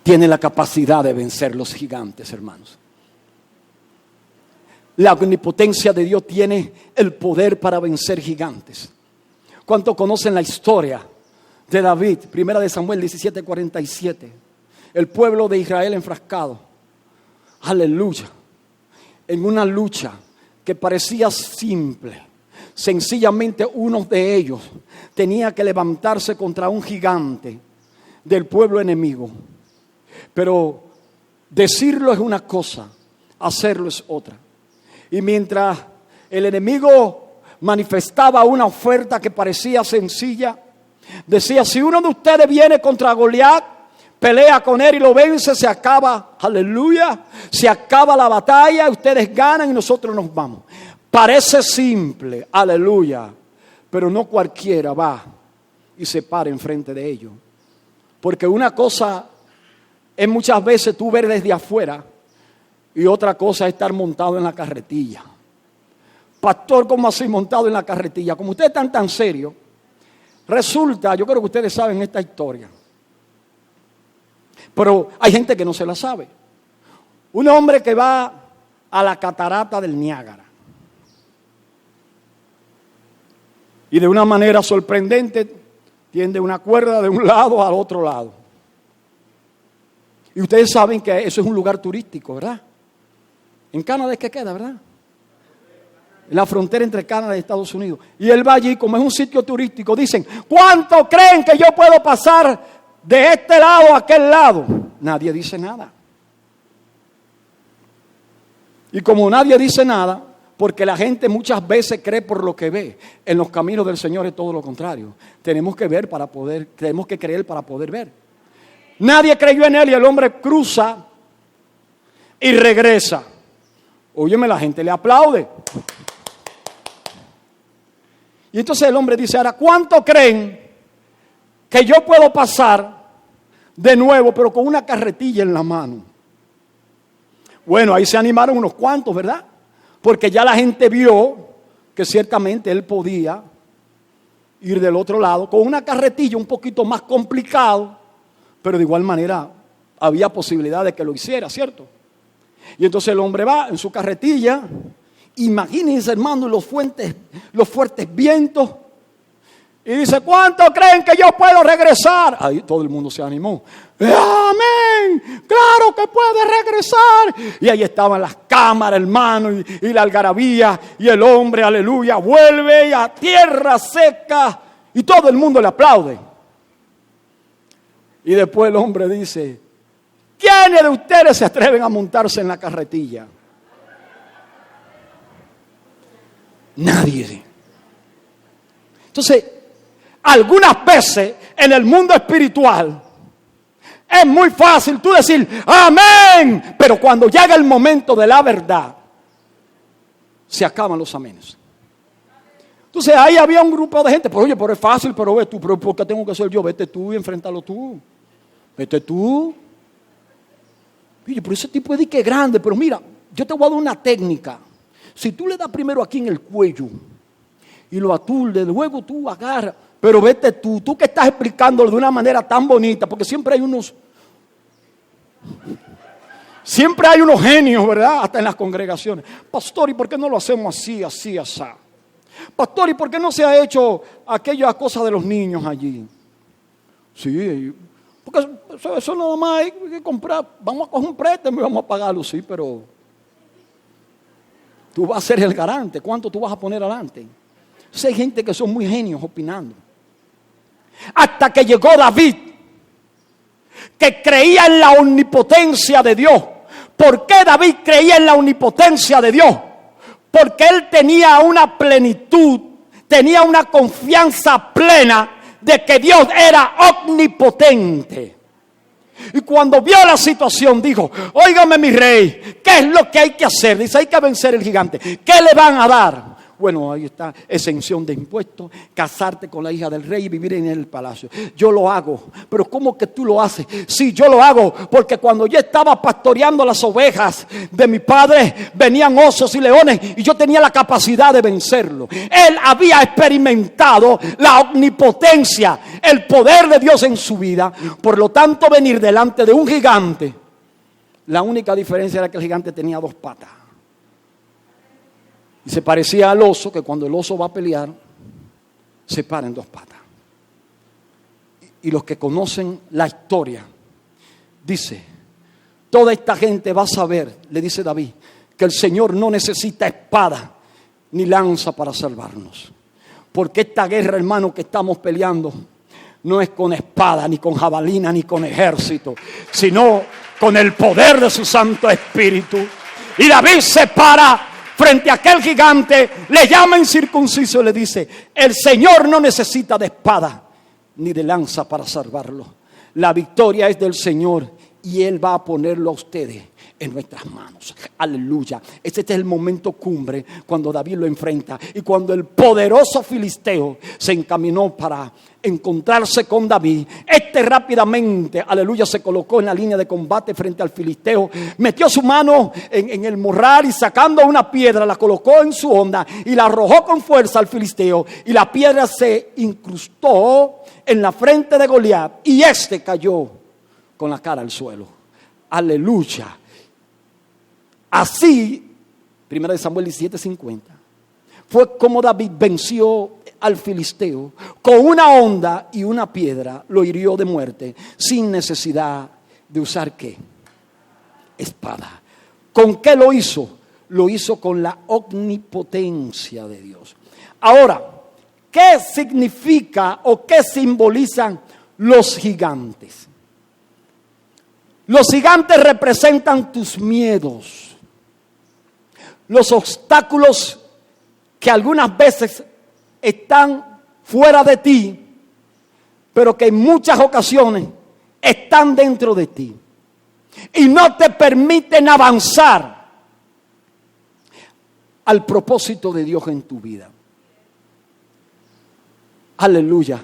tiene la capacidad de vencer los gigantes, hermanos. La omnipotencia de Dios tiene el poder para vencer gigantes. ¿Cuántos conocen la historia de David? Primera de Samuel 17:47. El pueblo de Israel enfrascado, aleluya, en una lucha que parecía simple. Sencillamente uno de ellos tenía que levantarse contra un gigante del pueblo enemigo. Pero decirlo es una cosa, hacerlo es otra. Y mientras el enemigo manifestaba una oferta que parecía sencilla, decía: si uno de ustedes viene contra Goliat, pelea con él y lo vence, se acaba, aleluya, se acaba la batalla, ustedes ganan y nosotros nos vamos. Parece simple, aleluya, pero no cualquiera va y se para enfrente de ellos. Porque una cosa es muchas veces tú ver desde afuera y otra cosa es estar montado en la carretilla. Pastor, ¿cómo así montado en la carretilla? Como ustedes están tan serios, resulta, yo creo que ustedes saben esta historia, pero hay gente que no se la sabe. Un hombre que va a la catarata del Niágara y de una manera sorprendente tiende una cuerda de un lado al otro lado. Y ustedes saben que eso es un lugar turístico, ¿verdad? En Canadá es que queda, ¿verdad? En la frontera entre Canadá y Estados Unidos. Y él va allí, como es un sitio turístico, dicen: ¿cuánto creen que yo puedo pasar de este lado a aquel lado? Nadie dice nada. Y como nadie dice nada, porque la gente muchas veces cree por lo que ve, en los caminos del Señor es todo lo contrario. Tenemos que ver para poder, tenemos que creer para poder ver. Nadie creyó en él y el hombre cruza y regresa. Óyeme, la gente le aplaude. Y entonces el hombre dice, ahora, ¿cuánto creen que yo puedo pasar de nuevo, pero con una carretilla en la mano? Bueno, ahí se animaron unos cuantos, ¿verdad? Porque ya la gente vio que ciertamente él podía ir del otro lado con una carretilla un poquito más complicado, pero de igual manera había posibilidad de que lo hiciera, ¿cierto? Y entonces el hombre va en su carretilla. Imagínense, hermano, los fuertes vientos. Y dice, ¿cuánto creen que yo puedo regresar? Ahí todo el mundo se animó. ¡Amén! ¡Claro que puede regresar! Y ahí estaban las cámaras, hermano, y la algarabía. Y el hombre, aleluya, vuelve a tierra seca. Y todo el mundo le aplaude. Y después el hombre dice, ¿quiénes de ustedes se atreven a montarse en la carretilla? Nadie. Entonces, algunas veces en el mundo espiritual es muy fácil tú decir amén, pero cuando llega el momento de la verdad se acaban los amenes. Entonces ahí había un grupo de gente, pues oye, pero es fácil, pero ve tú, pero ¿por qué tengo que ser yo? Vete tú y enfréntalo tú. Vete tú. Oye, pero ese tipo es de que grande, pero mira, yo te voy a dar una técnica. Si tú le das primero aquí en el cuello y lo aturdes, luego tú agarras, pero vete tú que estás explicándolo de una manera tan bonita, porque siempre hay unos genios, ¿verdad? Hasta en las congregaciones. Pastor, ¿y por qué no lo hacemos así? Pastor, ¿y por qué no se ha hecho aquella cosa de los niños allí? Sí, porque eso nada más hay que comprar. Vamos a coger un préstamo y vamos a pagarlo, sí, pero tú vas a ser el garante. ¿Cuánto tú vas a poner adelante? Entonces hay gente que son muy genios opinando. Hasta que llegó David, que creía en la omnipotencia de Dios. ¿Por qué David creía en la omnipotencia de Dios? Porque él tenía una plenitud, tenía una confianza plena de que Dios era omnipotente. Y cuando vio la situación dijo, óigame mi rey, ¿qué es lo que hay que hacer? Dice, hay que vencer el gigante. ¿Qué le van a dar? Bueno, ahí está, exención de impuestos, casarte con la hija del rey y vivir en el palacio. Yo lo hago, pero ¿cómo que tú lo haces? Sí, yo lo hago porque cuando yo estaba pastoreando las ovejas de mi padre, venían osos y leones y yo tenía la capacidad de vencerlo. Él había experimentado la omnipotencia, el poder de Dios en su vida. Por lo tanto, venir delante de un gigante, la única diferencia era que el gigante tenía 2 patas. Y se parecía al oso, que cuando el oso va a pelear, se para en 2 patas. Y los que conocen la historia, dice, toda esta gente va a saber, le dice David, que el Señor no necesita espada ni lanza para salvarnos. Porque esta guerra, hermano, que estamos peleando, no es con espada, ni con jabalina, ni con ejército, sino con el poder de su Santo Espíritu. Y David se para frente a aquel gigante, le llama incircunciso y le dice, el Señor no necesita de espada ni de lanza para salvarlo. La victoria es del Señor y Él va a ponerlo a ustedes en nuestras manos. Aleluya. Este es el momento cumbre cuando David lo enfrenta y cuando el poderoso filisteo se encaminó para encontrarse con David. Rápidamente, aleluya, se colocó en la línea de combate frente al filisteo, metió su mano en el morral y sacando una piedra la colocó en su honda y la arrojó con fuerza al filisteo y la piedra se incrustó en la frente de Goliat y este cayó con la cara al suelo. Aleluya. Así, 1 Samuel 17:50, fue como David venció al filisteo con una honda y una piedra, lo hirió de muerte sin necesidad de usar ¿qué? Espada. ¿Con qué lo hizo? Lo hizo con la omnipotencia de Dios. Ahora, ¿qué significa o qué simbolizan los gigantes? Los gigantes representan tus miedos, los obstáculos que algunas veces están fuera de ti, pero que en muchas ocasiones están dentro de ti. y no te permiten avanzar al propósito de Dios en tu vida. Aleluya.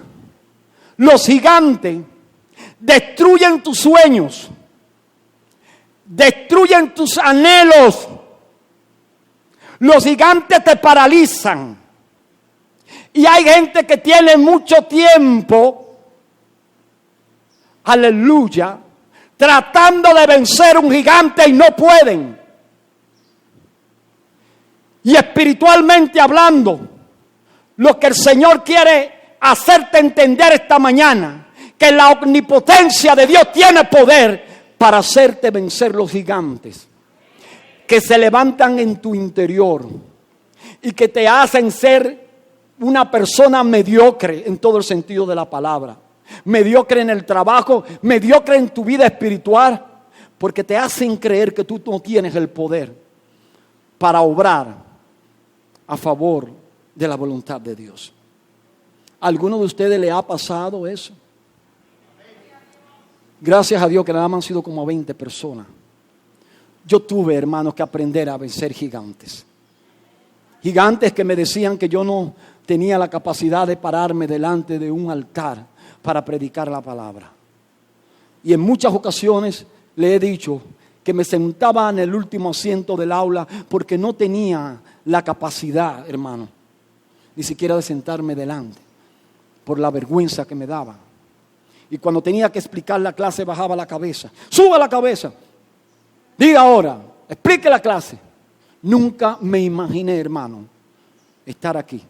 Los gigantes destruyen tus sueños, destruyen tus anhelos. Los gigantes te paralizan. Y hay gente que tiene mucho tiempo, aleluya, tratando de vencer un gigante y no pueden. Y espiritualmente hablando, lo que el Señor quiere hacerte entender esta mañana, que la omnipotencia de Dios tiene poder para hacerte vencer los gigantes que se levantan en tu interior y que te hacen ser una persona mediocre en todo el sentido de la palabra. Mediocre en el trabajo, mediocre en tu vida espiritual, porque te hacen creer que tú no tienes el poder para obrar a favor de la voluntad de Dios. ¿A alguno de ustedes le ha pasado eso? Gracias a Dios que nada más han sido como 20 personas. Yo tuve, hermanos, que aprender a vencer gigantes. Gigantes que me decían que yo no tenía la capacidad de pararme delante de un altar para predicar la palabra. Y en muchas ocasiones le he dicho que me sentaba en el último asiento del aula porque no tenía la capacidad, hermano, ni siquiera de sentarme delante, por la vergüenza que me daba. Y cuando tenía que explicar la clase bajaba la cabeza. Suba la cabeza. Diga ahora, explique la clase. Nunca me imaginé, hermano, estar aquí.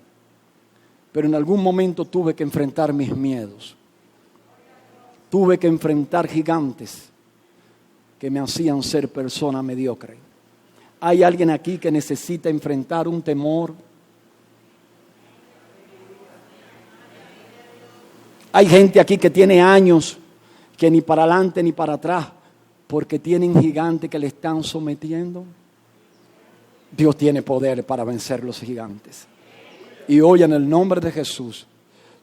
Pero en algún momento tuve que enfrentar mis miedos. Tuve que enfrentar gigantes que me hacían ser persona mediocre. ¿Hay alguien aquí que necesita enfrentar un temor? Hay gente aquí que tiene años que ni para adelante ni para atrás porque tienen gigantes que le están sometiendo. Dios tiene poder para vencer los gigantes. Y hoy en el nombre de Jesús,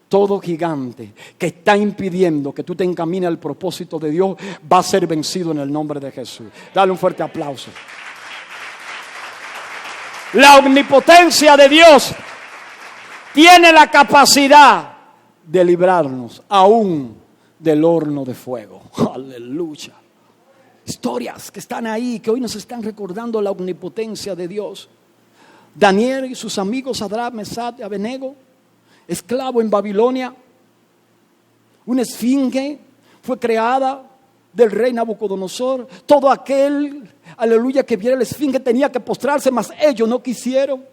todo gigante que está impidiendo que tú te encamines al propósito de Dios va a ser vencido en el nombre de Jesús. Dale un fuerte aplauso. La omnipotencia de Dios tiene la capacidad de librarnos aún del horno de fuego. Aleluya. Historias que están ahí, que hoy nos están recordando la omnipotencia de Dios. Daniel y sus amigos Sadrach, Mesach y Abednego, esclavo en Babilonia. Una esfinge fue creada del rey Nabucodonosor. Todo aquel, aleluya, que viera la esfinge tenía que postrarse, mas ellos no quisieron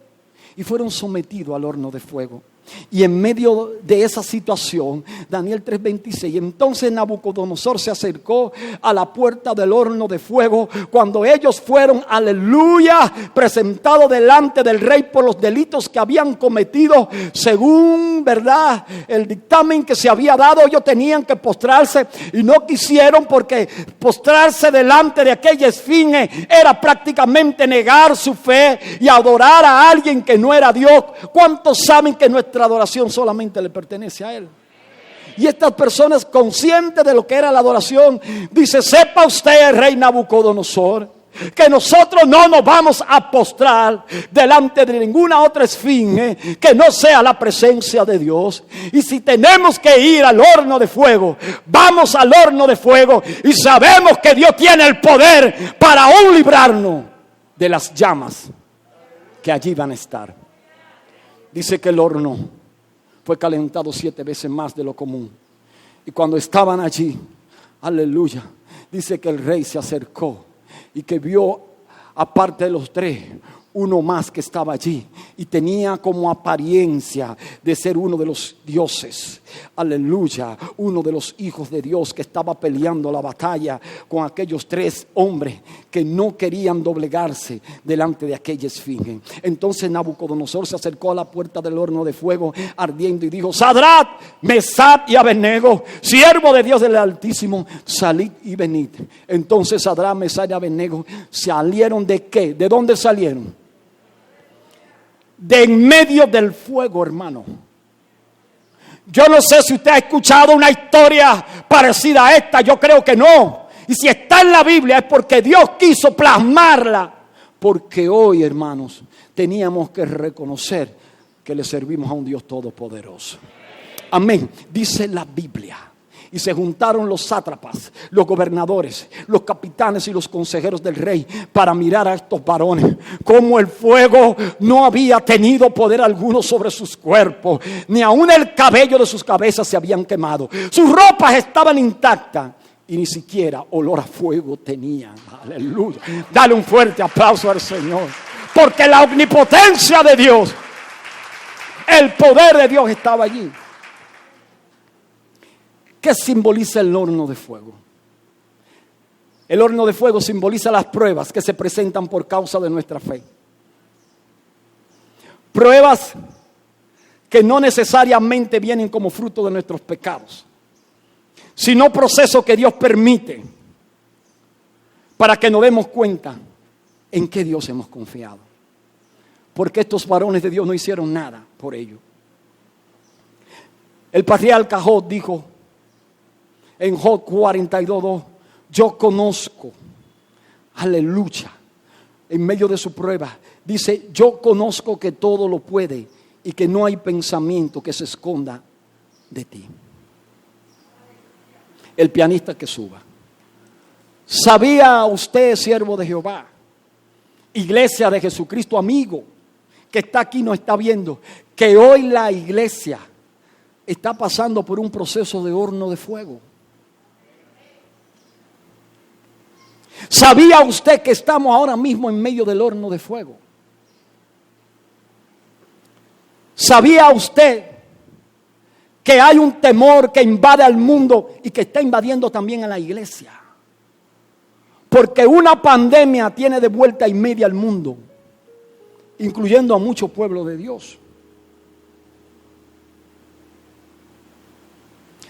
y fueron sometidos al horno de fuego. Y en medio de esa situación, Daniel 3:26, entonces Nabucodonosor se acercó a la puerta del horno de fuego cuando ellos fueron, aleluya, presentados delante del rey por los delitos que habían cometido. Según, verdad, el dictamen que se había dado, ellos tenían que postrarse y no quisieron, porque postrarse delante de aquella esfinge era prácticamente negar su fe y adorar a alguien que no era Dios. ¿Cuántos saben que nuestra adoración solamente le pertenece a Él? Y estas personas, conscientes de lo que era la adoración, dice: sepa usted, rey Nabucodonosor, que nosotros no nos vamos a postrar delante de ninguna otra esfinge que no sea la presencia de Dios. Y si tenemos que ir al horno de fuego, vamos al horno de fuego, y sabemos que Dios tiene el poder para aún librarnos de las llamas que allí van a estar. Dice que el horno fue calentado 7 veces más de lo común. Y cuando estaban allí, aleluya, dice que el rey se acercó y que vio, aparte de los 3, uno más que estaba allí y tenía como apariencia de ser uno de los dioses. Aleluya, uno de los hijos de Dios que estaba peleando la batalla con aquellos 3 hombres que no querían doblegarse delante de aquella esfinge. Entonces Nabucodonosor se acercó a la puerta del horno de fuego ardiendo y dijo: Sadrach, Mesach y Abednego, siervo de Dios del Altísimo, salid y venid. Entonces Sadrach, Mesach y Abednego salieron ¿de qué? ¿De dónde salieron? De en medio del fuego, hermano. Yo no sé si usted ha escuchado una historia parecida a esta. Yo creo que no. Y si está en la Biblia es porque Dios quiso plasmarla. Porque hoy, hermanos, teníamos que reconocer que le servimos a un Dios todopoderoso. Amén. Dice la Biblia. Y se juntaron los sátrapas, los gobernadores, los capitanes y los consejeros del rey para mirar a estos varones. Como el fuego no había tenido poder alguno sobre sus cuerpos, ni aun el cabello de sus cabezas se habían quemado. Sus ropas estaban intactas y ni siquiera olor a fuego tenían. Aleluya. Dale un fuerte aplauso al Señor. Porque la omnipotencia de Dios, el poder de Dios estaba allí. ¿Qué simboliza el horno de fuego? El horno de fuego simboliza las pruebas que se presentan por causa de nuestra fe. Pruebas que no necesariamente vienen como fruto de nuestros pecados, sino procesos que Dios permite para que nos demos cuenta en qué Dios hemos confiado. Porque estos varones de Dios no hicieron nada por ello. El patriarca Job dijo en Job 42:2, yo conozco, aleluya, en medio de su prueba, dice, yo conozco que todo lo puede y que no hay pensamiento que se esconda de ti. El pianista que suba. ¿Sabía usted, siervo de Jehová, iglesia de Jesucristo, amigo, que está aquí, no está viendo, que hoy la iglesia está pasando por un proceso de horno de fuego? ¿Sabía usted que estamos ahora mismo en medio del horno de fuego? ¿Sabía usted que hay un temor que invade al mundo y que está invadiendo también a la iglesia? Porque una pandemia tiene de vuelta y media al mundo, incluyendo a mucho pueblo de Dios.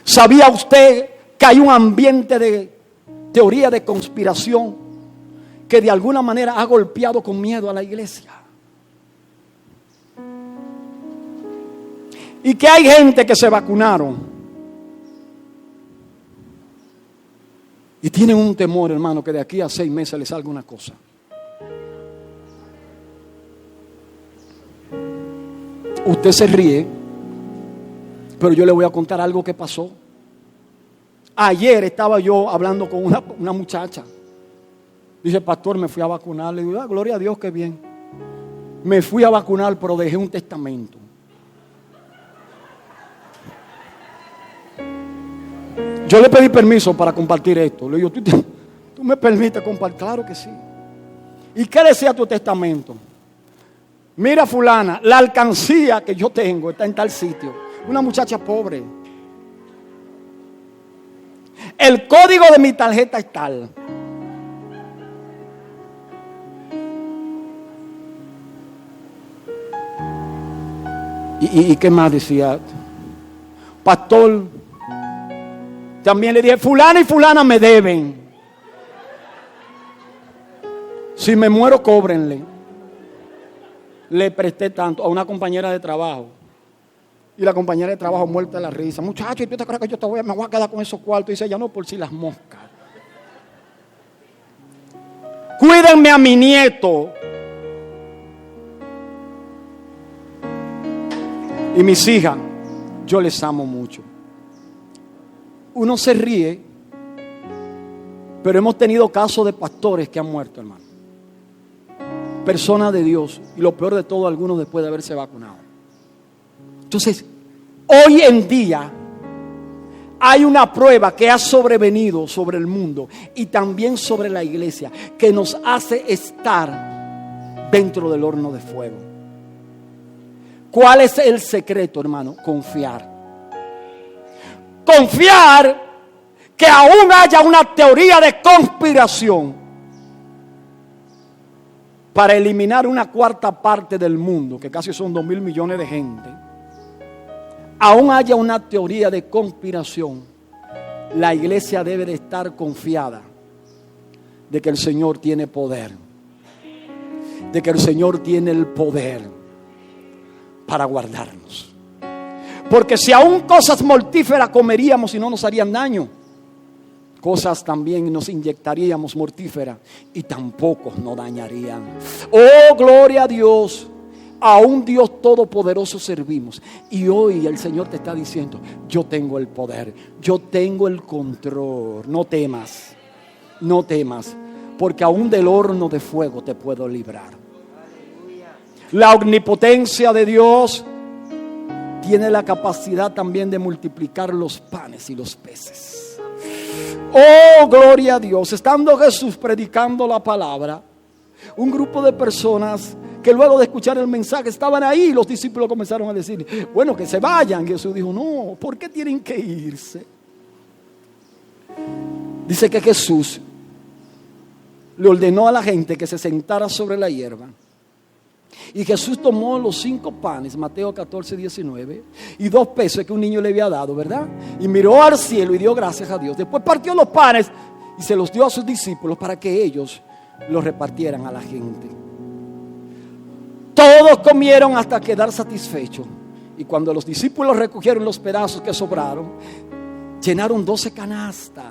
¿Sabía usted que hay un ambiente de teoría de conspiración que de alguna manera ha golpeado con miedo a la iglesia? Y que hay gente que se vacunaron y tienen un temor, hermano, que de aquí a 6 meses les salga una cosa. Usted se ríe, pero yo le voy a contar algo que pasó. Ayer estaba yo hablando con una muchacha. Dice, pastor, me fui a vacunar. Le digo, gloria a Dios, qué bien. Me fui a vacunar, pero dejé un testamento. Yo le pedí permiso para compartir esto. Le digo, ¿tú me permites compartir? Claro que sí. ¿Y qué decía tu testamento? Mira, fulana, la alcancía que yo tengo está en tal sitio. Una muchacha pobre. El código de mi tarjeta es tal. ¿Y qué más decía? Pastor, también le dije, fulana y fulana me deben. Si me muero, cóbrenle. Le presté tanto a una compañera de trabajo. Y la compañera de trabajo muerta de la risa. Muchacho, ¿y tú te crees que yo me voy a quedar con esos cuartos? Y dice, ya no, por si las moscas. Cuídenme a mi nieto. Y mis hijas, yo les amo mucho. Uno se ríe, pero hemos tenido casos de pastores que han muerto, hermano. Personas de Dios. Y lo peor de todo, algunos después de haberse vacunado. Entonces, hoy en día hay una prueba que ha sobrevenido sobre el mundo y también sobre la iglesia, que nos hace estar dentro del horno de fuego. ¿Cuál es el secreto, hermano? Confiar. Confiar que aún haya una teoría de conspiración para eliminar una cuarta parte del mundo, que casi son 2.000 millones de gente. Aún haya una teoría de conspiración, la iglesia debe de estar confiada de que el Señor tiene poder, de que el Señor tiene el poder para guardarnos. Porque si aún cosas mortíferas comeríamos y no nos harían daño, cosas también nos inyectaríamos mortíferas y tampoco nos dañarían. Oh, gloria a Dios. A un Dios todopoderoso servimos. Y hoy el Señor te está diciendo: yo tengo el poder, yo tengo el control. No temas, no temas, porque aún del horno de fuego te puedo librar. La omnipotencia de Dios tiene la capacidad también de multiplicar los panes y los peces. Oh, gloria a Dios. Estando Jesús predicando la palabra, un grupo de personas que luego de escuchar el mensaje estaban ahí, los discípulos comenzaron a decir: bueno, que se vayan. Jesús dijo: no, ¿por qué tienen que irse? Dice que Jesús le ordenó a la gente que se sentara sobre la hierba. Y Jesús tomó los 5 panes, Mateo 14, 19, y 2 peces que un niño le había dado, ¿verdad? Y miró al cielo y dio gracias a Dios. Después partió los panes y se los dio a sus discípulos para que ellos los repartieran a la gente. Todos comieron hasta quedar satisfechos. Y cuando los discípulos recogieron los pedazos que sobraron, llenaron 12 canastas.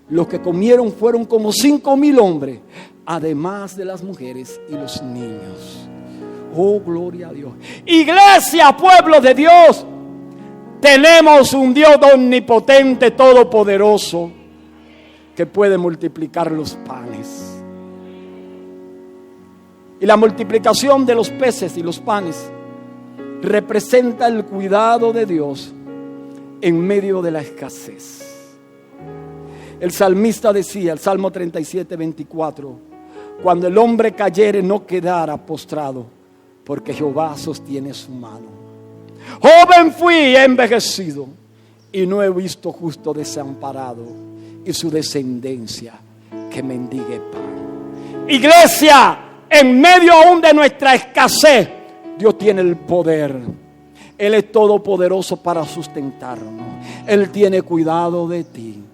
Los que comieron fueron como 5,000 hombres, además de las mujeres y los niños. Oh, gloria a Dios. Iglesia, pueblo de Dios, tenemos un Dios omnipotente, todopoderoso, que puede multiplicar los panes. Y la multiplicación de los peces y los panes representa el cuidado de Dios en medio de la escasez. El salmista decía, el Salmo 37, 24: cuando el hombre cayere no quedará postrado, porque Jehová sostiene su mano. Joven fui y he envejecido, y no he visto justo desamparado, y su descendencia que mendigue pan. Iglesia, en medio aún de nuestra escasez, Dios tiene el poder. Él es todopoderoso para sustentarnos. Él tiene cuidado de ti.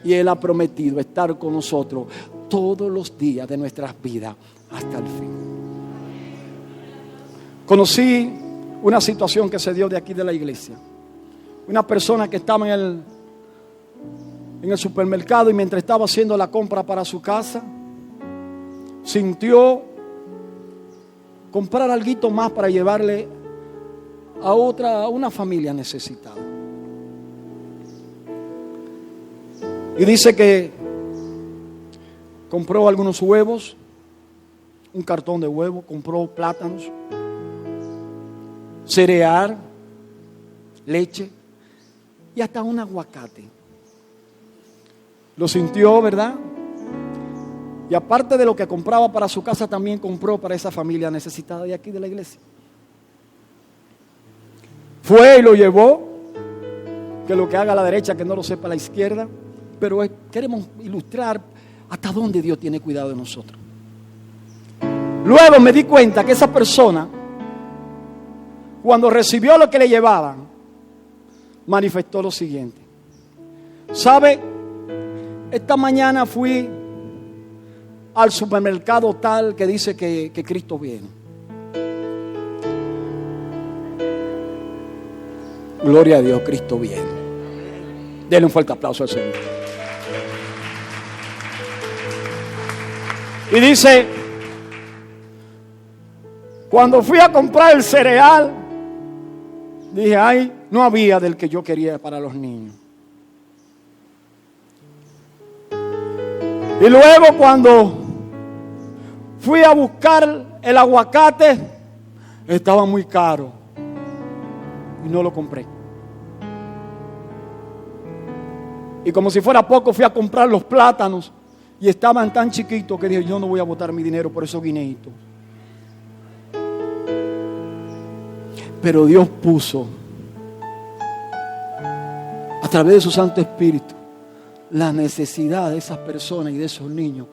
Y Él ha prometido estar con nosotros todos los días de nuestras vidas hasta el fin. Conocí una situación que se dio de aquí de la iglesia. Una persona que estaba en el supermercado y mientras estaba haciendo la compra para su casa, sintió comprar algo más para llevarle a una familia necesitada. Y dice que compró algunos huevos, un cartón de huevos, compró plátanos, cereal, leche y hasta un aguacate. Lo sintió, ¿verdad? Y aparte de lo que compraba para su casa, también compró para esa familia necesitada de aquí de la iglesia. Fue y lo llevó, que lo que haga a la derecha, que no lo sepa a la izquierda. Pero queremos ilustrar hasta dónde Dios tiene cuidado de nosotros. Luego me di cuenta que esa persona, cuando recibió lo que le llevaban, manifestó lo siguiente: ¿sabe? Esta mañana fui al supermercado tal que dice que Cristo viene. Gloria a Dios, Cristo viene. Denle un fuerte aplauso al Señor. Y dice: cuando fui a comprar el cereal, dije: ay, no había del que yo quería para los niños. Y luego cuando fui a buscar el aguacate, estaba muy caro y no lo compré. Y como si fuera poco, fui a comprar los plátanos y estaban tan chiquitos que dije: yo no voy a botar mi dinero por esos guineitos. Pero Dios puso, a través de su Santo Espíritu, la necesidad de esas personas y de esos niños,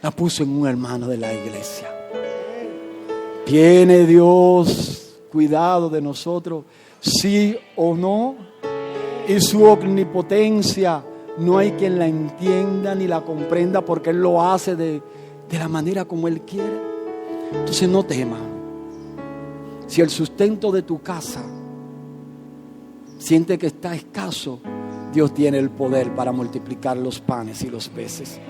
la puso en un hermano de la iglesia. ¿Tiene Dios cuidado de nosotros, sí o no? Y su omnipotencia no hay quien la entienda ni la comprenda, porque Él lo hace de la manera como Él quiere. Entonces no temas. Si el sustento de tu casa siente que está escaso, Dios tiene el poder para multiplicar los panes y los peces.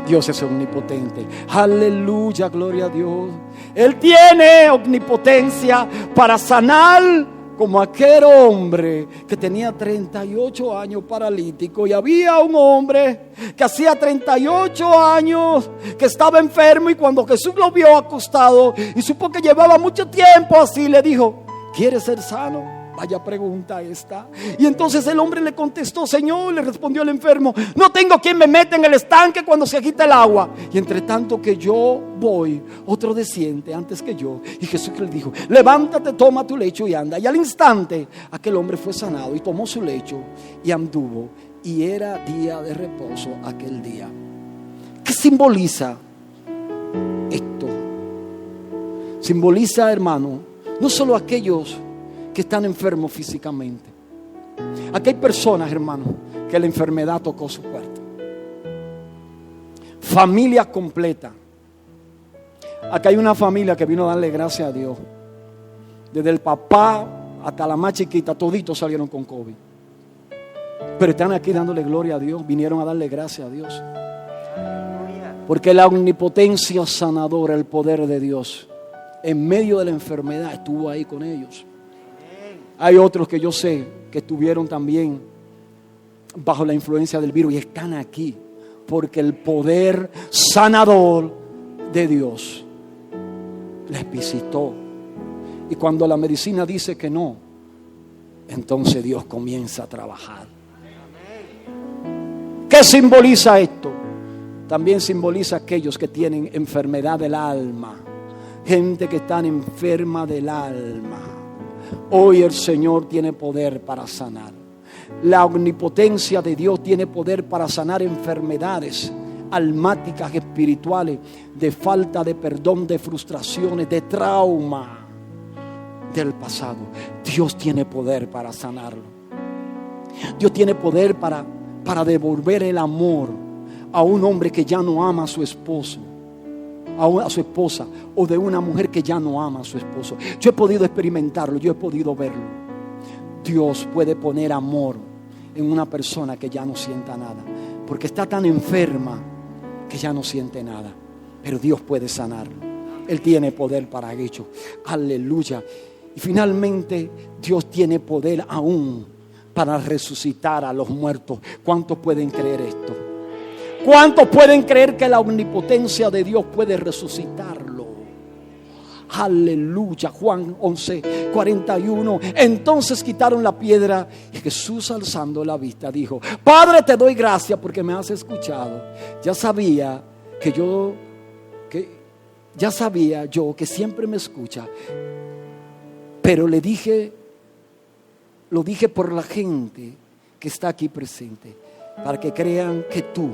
Dios es omnipotente. Aleluya, gloria a Dios. Él tiene omnipotencia para sanar, como aquel hombre que tenía 38 años paralítico. Y había un hombre que hacía 38 años que estaba enfermo, y cuando Jesús lo vio acostado y supo que llevaba mucho tiempo así, le dijo: ¿quieres ser sano? Vaya pregunta esta. Y entonces el hombre le contestó: Señor, le respondió el enfermo, no tengo quien me meta en el estanque cuando se agita el agua. Y entre tanto que yo voy, otro desciende antes que yo. Y Jesús le dijo: levántate, toma tu lecho y anda. Y al instante aquel hombre fue sanado y tomó su lecho y anduvo. Y era día de reposo aquel día. ¿Qué simboliza esto? Simboliza, hermano, no solo aquellos que están enfermos físicamente. Aquí hay personas, hermano, que la enfermedad tocó su puerta. Familia completa. Aquí hay una familia que vino a darle gracias a Dios. Desde el papá hasta la más chiquita, toditos salieron con COVID. Pero están aquí dándole gloria a Dios. Vinieron a darle gracias a Dios. Porque la omnipotencia sanadora, el poder de Dios, en medio de la enfermedad, estuvo ahí con ellos. Hay otros que yo sé que estuvieron también bajo la influencia del virus y están aquí porque el poder sanador de Dios les visitó. Y cuando la medicina dice que no, entonces Dios comienza a trabajar. ¿Qué simboliza esto? También simboliza aquellos que tienen enfermedad del alma, gente que está enferma del alma. Hoy el Señor tiene poder para sanar. La omnipotencia de Dios tiene poder para sanar enfermedades almáticas, espirituales, de falta de perdón, de frustraciones, de trauma del pasado. Dios tiene poder para sanarlo. Dios tiene poder para devolver el amor a un hombre que ya no ama a su esposo, a su esposa, o de una mujer que ya no ama a su esposo. Yo he podido experimentarlo, yo he podido verlo. Dios puede poner amor en una persona que ya no sienta nada, porque está tan enferma que ya no siente nada, pero Dios puede sanarlo. Él tiene poder para ello. Aleluya. Y finalmente Dios tiene poder aún para resucitar a los muertos. ¿Cuántos pueden creer esto? ¿Cuántos pueden creer que la omnipotencia de Dios puede resucitarlo? Aleluya. Juan 11:41. Entonces quitaron la piedra y Jesús, alzando la vista, dijo: Padre, te doy gracias porque me has escuchado. Ya sabía yo que siempre me escucha, pero lo dije por la gente que está aquí presente, para que crean que tú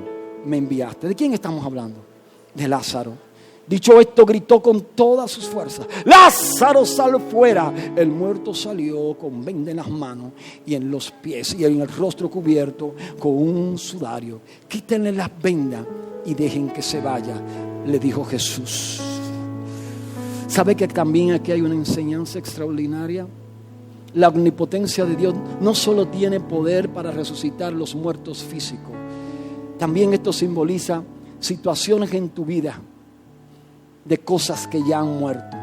me enviaste. ¿De quién estamos hablando? De Lázaro. Dicho esto, gritó con todas sus fuerzas: Lázaro, sal fuera. El muerto salió con venda en las manos y en los pies y en el rostro cubierto con un sudario. Quítenle las vendas y dejen que se vaya, le dijo Jesús. ¿Sabe que también aquí hay una enseñanza extraordinaria? La omnipotencia de Dios no solo tiene poder para resucitar los muertos físicos, también esto simboliza situaciones en tu vida de cosas que ya han muerto.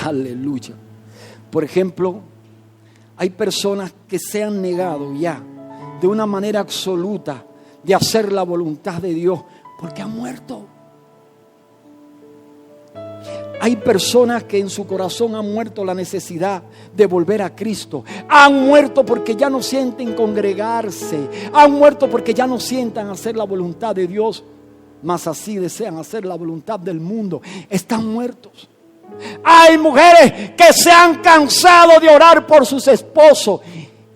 Aleluya. Por ejemplo, hay personas que se han negado ya de una manera absoluta de hacer la voluntad de Dios porque han muerto. Hay personas que en su corazón han muerto la necesidad de volver a Cristo. Han muerto porque ya no sienten congregarse. Han muerto porque ya no sientan hacer la voluntad de Dios, mas así desean hacer la voluntad del mundo. Están muertos. Hay mujeres que se han cansado de orar por sus esposos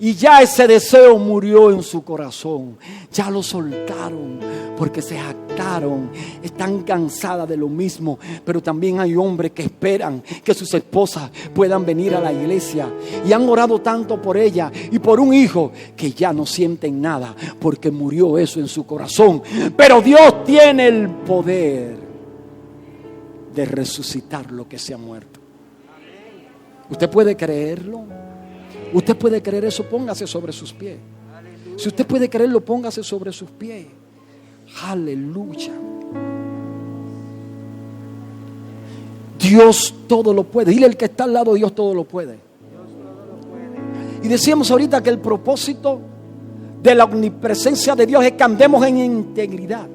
y ya ese deseo murió en su corazón. Ya lo soltaron porque se jactaron. Están cansadas de lo mismo. Pero también hay hombres que esperan que sus esposas puedan venir a la iglesia y han orado tanto por ella y por un hijo que ya no sienten nada porque murió eso en su corazón. Pero Dios tiene el poder de resucitar lo que se ha muerto. ¿Usted puede creerlo? Usted puede creer eso, póngase sobre sus pies. Si usted puede creerlo, póngase sobre sus pies. Aleluya. Dios todo lo puede. Dile al que está al lado, Dios todo lo puede. Y decíamos ahorita que el propósito de la omnipresencia de Dios es que andemos en integridad.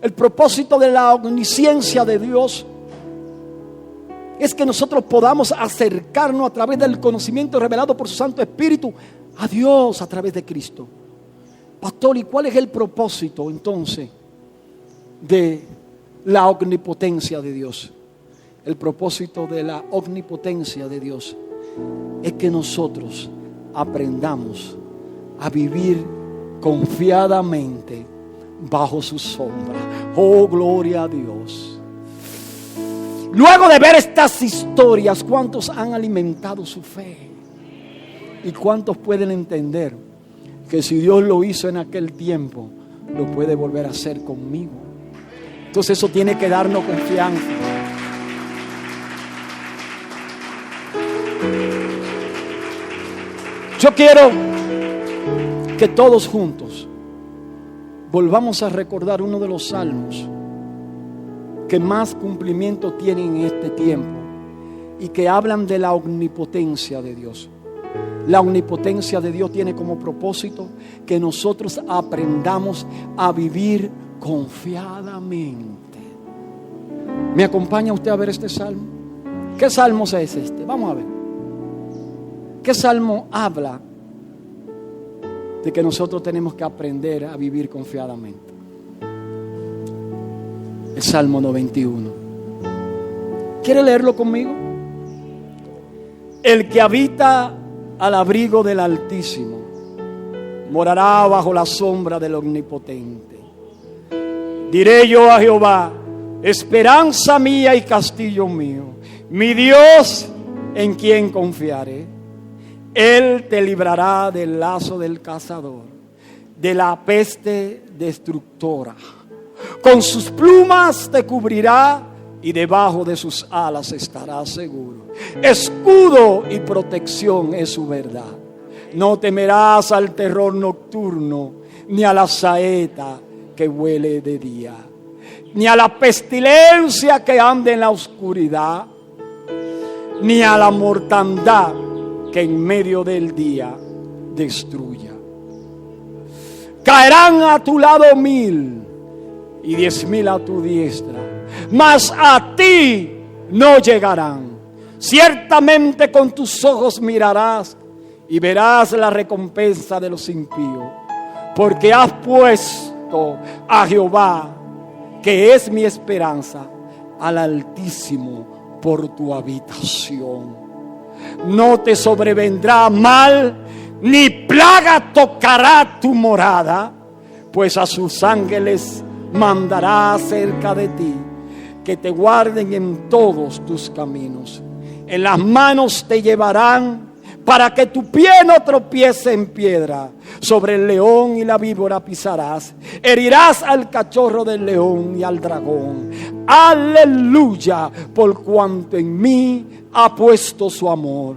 El propósito de la omnisciencia de Dios es que nosotros podamos acercarnos a través del conocimiento revelado por su Santo Espíritu a Dios a través de Cristo. Pastor, ¿y cuál es el propósito entonces de la omnipotencia de Dios? El propósito de la omnipotencia de Dios es que nosotros aprendamos a vivir confiadamente bajo su sombra. Oh, gloria a Dios. Luego de ver estas historias, ¿cuántos han alimentado su fe? ¿Y cuántos pueden entender que si Dios lo hizo en aquel tiempo, lo puede volver a hacer conmigo? Entonces eso tiene que darnos confianza. Yo quiero que todos juntos volvamos a recordar uno de los salmos que más cumplimiento tienen en este tiempo y que hablan de la omnipotencia de Dios. La omnipotencia de Dios tiene como propósito que nosotros aprendamos a vivir confiadamente. ¿Me acompaña usted a ver este salmo? ¿Qué salmo es este? Vamos a ver. ¿Qué salmo habla de que nosotros tenemos que aprender a vivir confiadamente? El Salmo 91. ¿Quiere leerlo conmigo? El que habita al abrigo del Altísimo morará bajo la sombra del Omnipotente. Diré yo a Jehová, esperanza mía y castillo mío, mi Dios en quien confiaré. Él te librará del lazo del cazador, de la peste destructora. Con sus plumas te cubrirá y debajo de sus alas estarás seguro. Escudo y protección es su verdad. No temerás al terror nocturno, ni a la saeta que huele de día, ni a la pestilencia que ande en la oscuridad, ni a la mortandad que en medio del día destruya. Caerán a tu lado 1000 y 10,000 a tu diestra, mas a ti no llegarán. Ciertamente con tus ojos mirarás y verás la recompensa de los impíos, porque has puesto a Jehová, que es mi esperanza, al Altísimo por tu habitación. No te sobrevendrá mal, ni plaga tocará tu morada, pues a sus ángeles mandará cerca de ti, que te guarden en todos tus caminos. En las manos te llevarán, para que tu pie no tropiece en piedra. Sobre el león y la víbora pisarás, herirás al cachorro del león y al dragón. Aleluya, por cuanto en mí ha puesto su amor.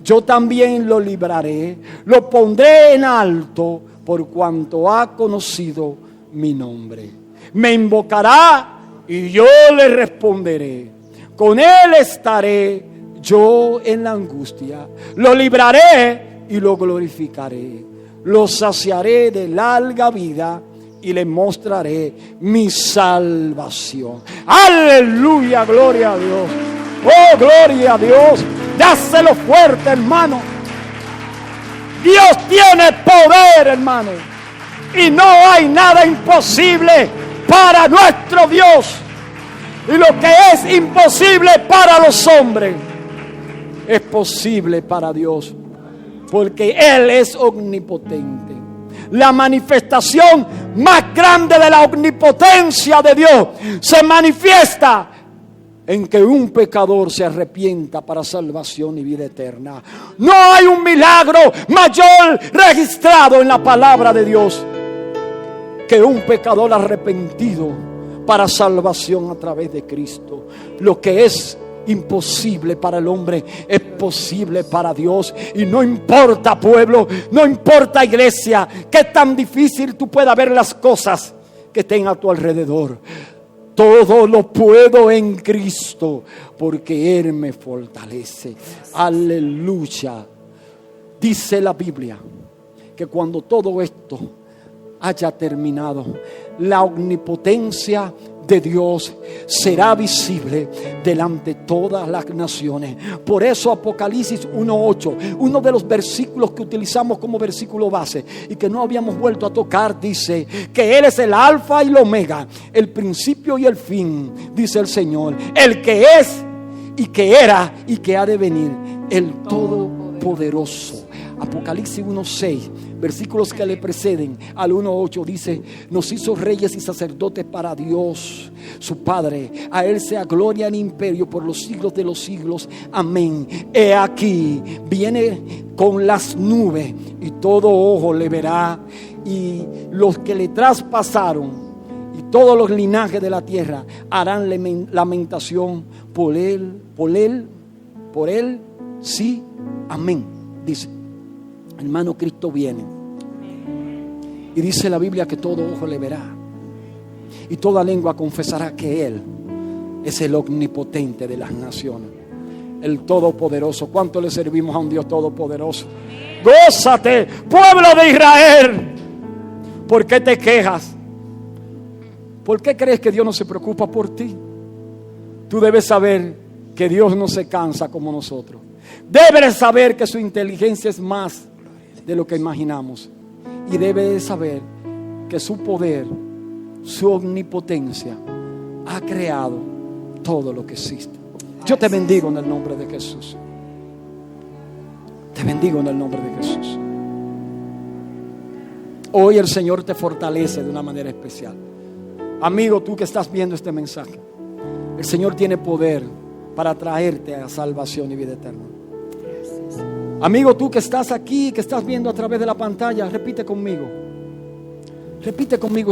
Yo también lo libraré, lo pondré en alto, por cuanto ha conocido mi nombre. Me invocará y yo le responderé. Con él estaré yo en la angustia. Lo libraré y lo glorificaré. Lo saciaré de larga vida y le mostraré mi salvación. Aleluya, gloria a Dios. Oh, gloria a Dios. Dáselo fuerte, hermano. Dios tiene poder, hermano. Y no hay nada imposible para nuestro Dios. Y lo que es imposible para los hombres es posible para Dios, porque Él es omnipotente. La manifestación más grande de la omnipotencia de Dios se manifiesta en que un pecador se arrepienta para salvación y vida eterna. No hay un milagro mayor registrado en la palabra de Dios que un pecador arrepentido para salvación a través de Cristo. Lo que es imposible para el hombre es posible para Dios. Y no importa, pueblo, no importa, iglesia, qué tan difícil tú puedas ver las cosas que estén a tu alrededor. Todo lo puedo en Cristo, porque Él me fortalece. Aleluya. Dice la Biblia que cuando todo esto haya terminado, la omnipotencia de Dios será visible delante de todas las naciones. Por eso Apocalipsis 1:8, uno de los versículos que utilizamos como versículo base y que no habíamos vuelto a tocar, dice que Él es el alfa y el omega, el principio y el fin, dice el Señor, el que es y que era y que ha de venir, el Todopoderoso. Apocalipsis 1:6, versículos que le preceden al 1:8, dice: nos hizo reyes y sacerdotes para Dios su Padre, a Él sea gloria en imperio por los siglos de los siglos, amén. He aquí, viene con las nubes y todo ojo le verá, y los que le traspasaron y todos los linajes de la tierra harán lamentación por él, sí, amén. Dice, hermano, Cristo viene. Y dice la Biblia que todo ojo le verá y toda lengua confesará que Él es el omnipotente de las naciones, el todopoderoso. ¿Cuánto le servimos a un Dios todopoderoso? Gózate, pueblo de Israel. ¿Por qué te quejas? ¿Por qué crees que Dios no se preocupa por ti? Tú debes saber que Dios no se cansa como nosotros. Debes saber que su inteligencia es más de lo que imaginamos. Y debes saber que su poder, su omnipotencia ha creado todo lo que existe. Yo te bendigo en el nombre de Jesús. Te bendigo en el nombre de Jesús. Hoy el Señor te fortalece de una manera especial. Amigo, tú que estás viendo este mensaje, el Señor tiene poder para traerte a salvación y vida eterna. Amigo, tú que estás aquí, que estás viendo a través de la pantalla, repite conmigo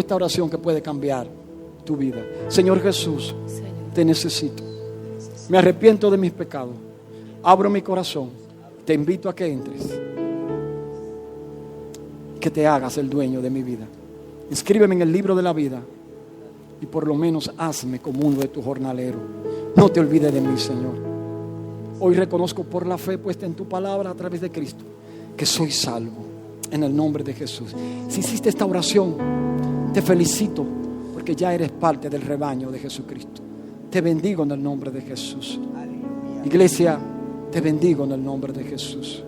esta oración que puede cambiar tu vida. Señor Jesús, te necesito. Me arrepiento de mis pecados. Abro mi corazón. Te invito a que entres. Que te hagas el dueño de mi vida. Inscríbeme en el libro de la vida. Y por lo menos hazme como uno de tus jornaleros. No te olvides de mí, Señor. Hoy reconozco por la fe puesta en tu palabra a través de Cristo que soy salvo en el nombre de Jesús. Si hiciste esta oración, te felicito porque ya eres parte del rebaño de Jesucristo. Te bendigo en el nombre de Jesús. Iglesia, te bendigo en el nombre de Jesús.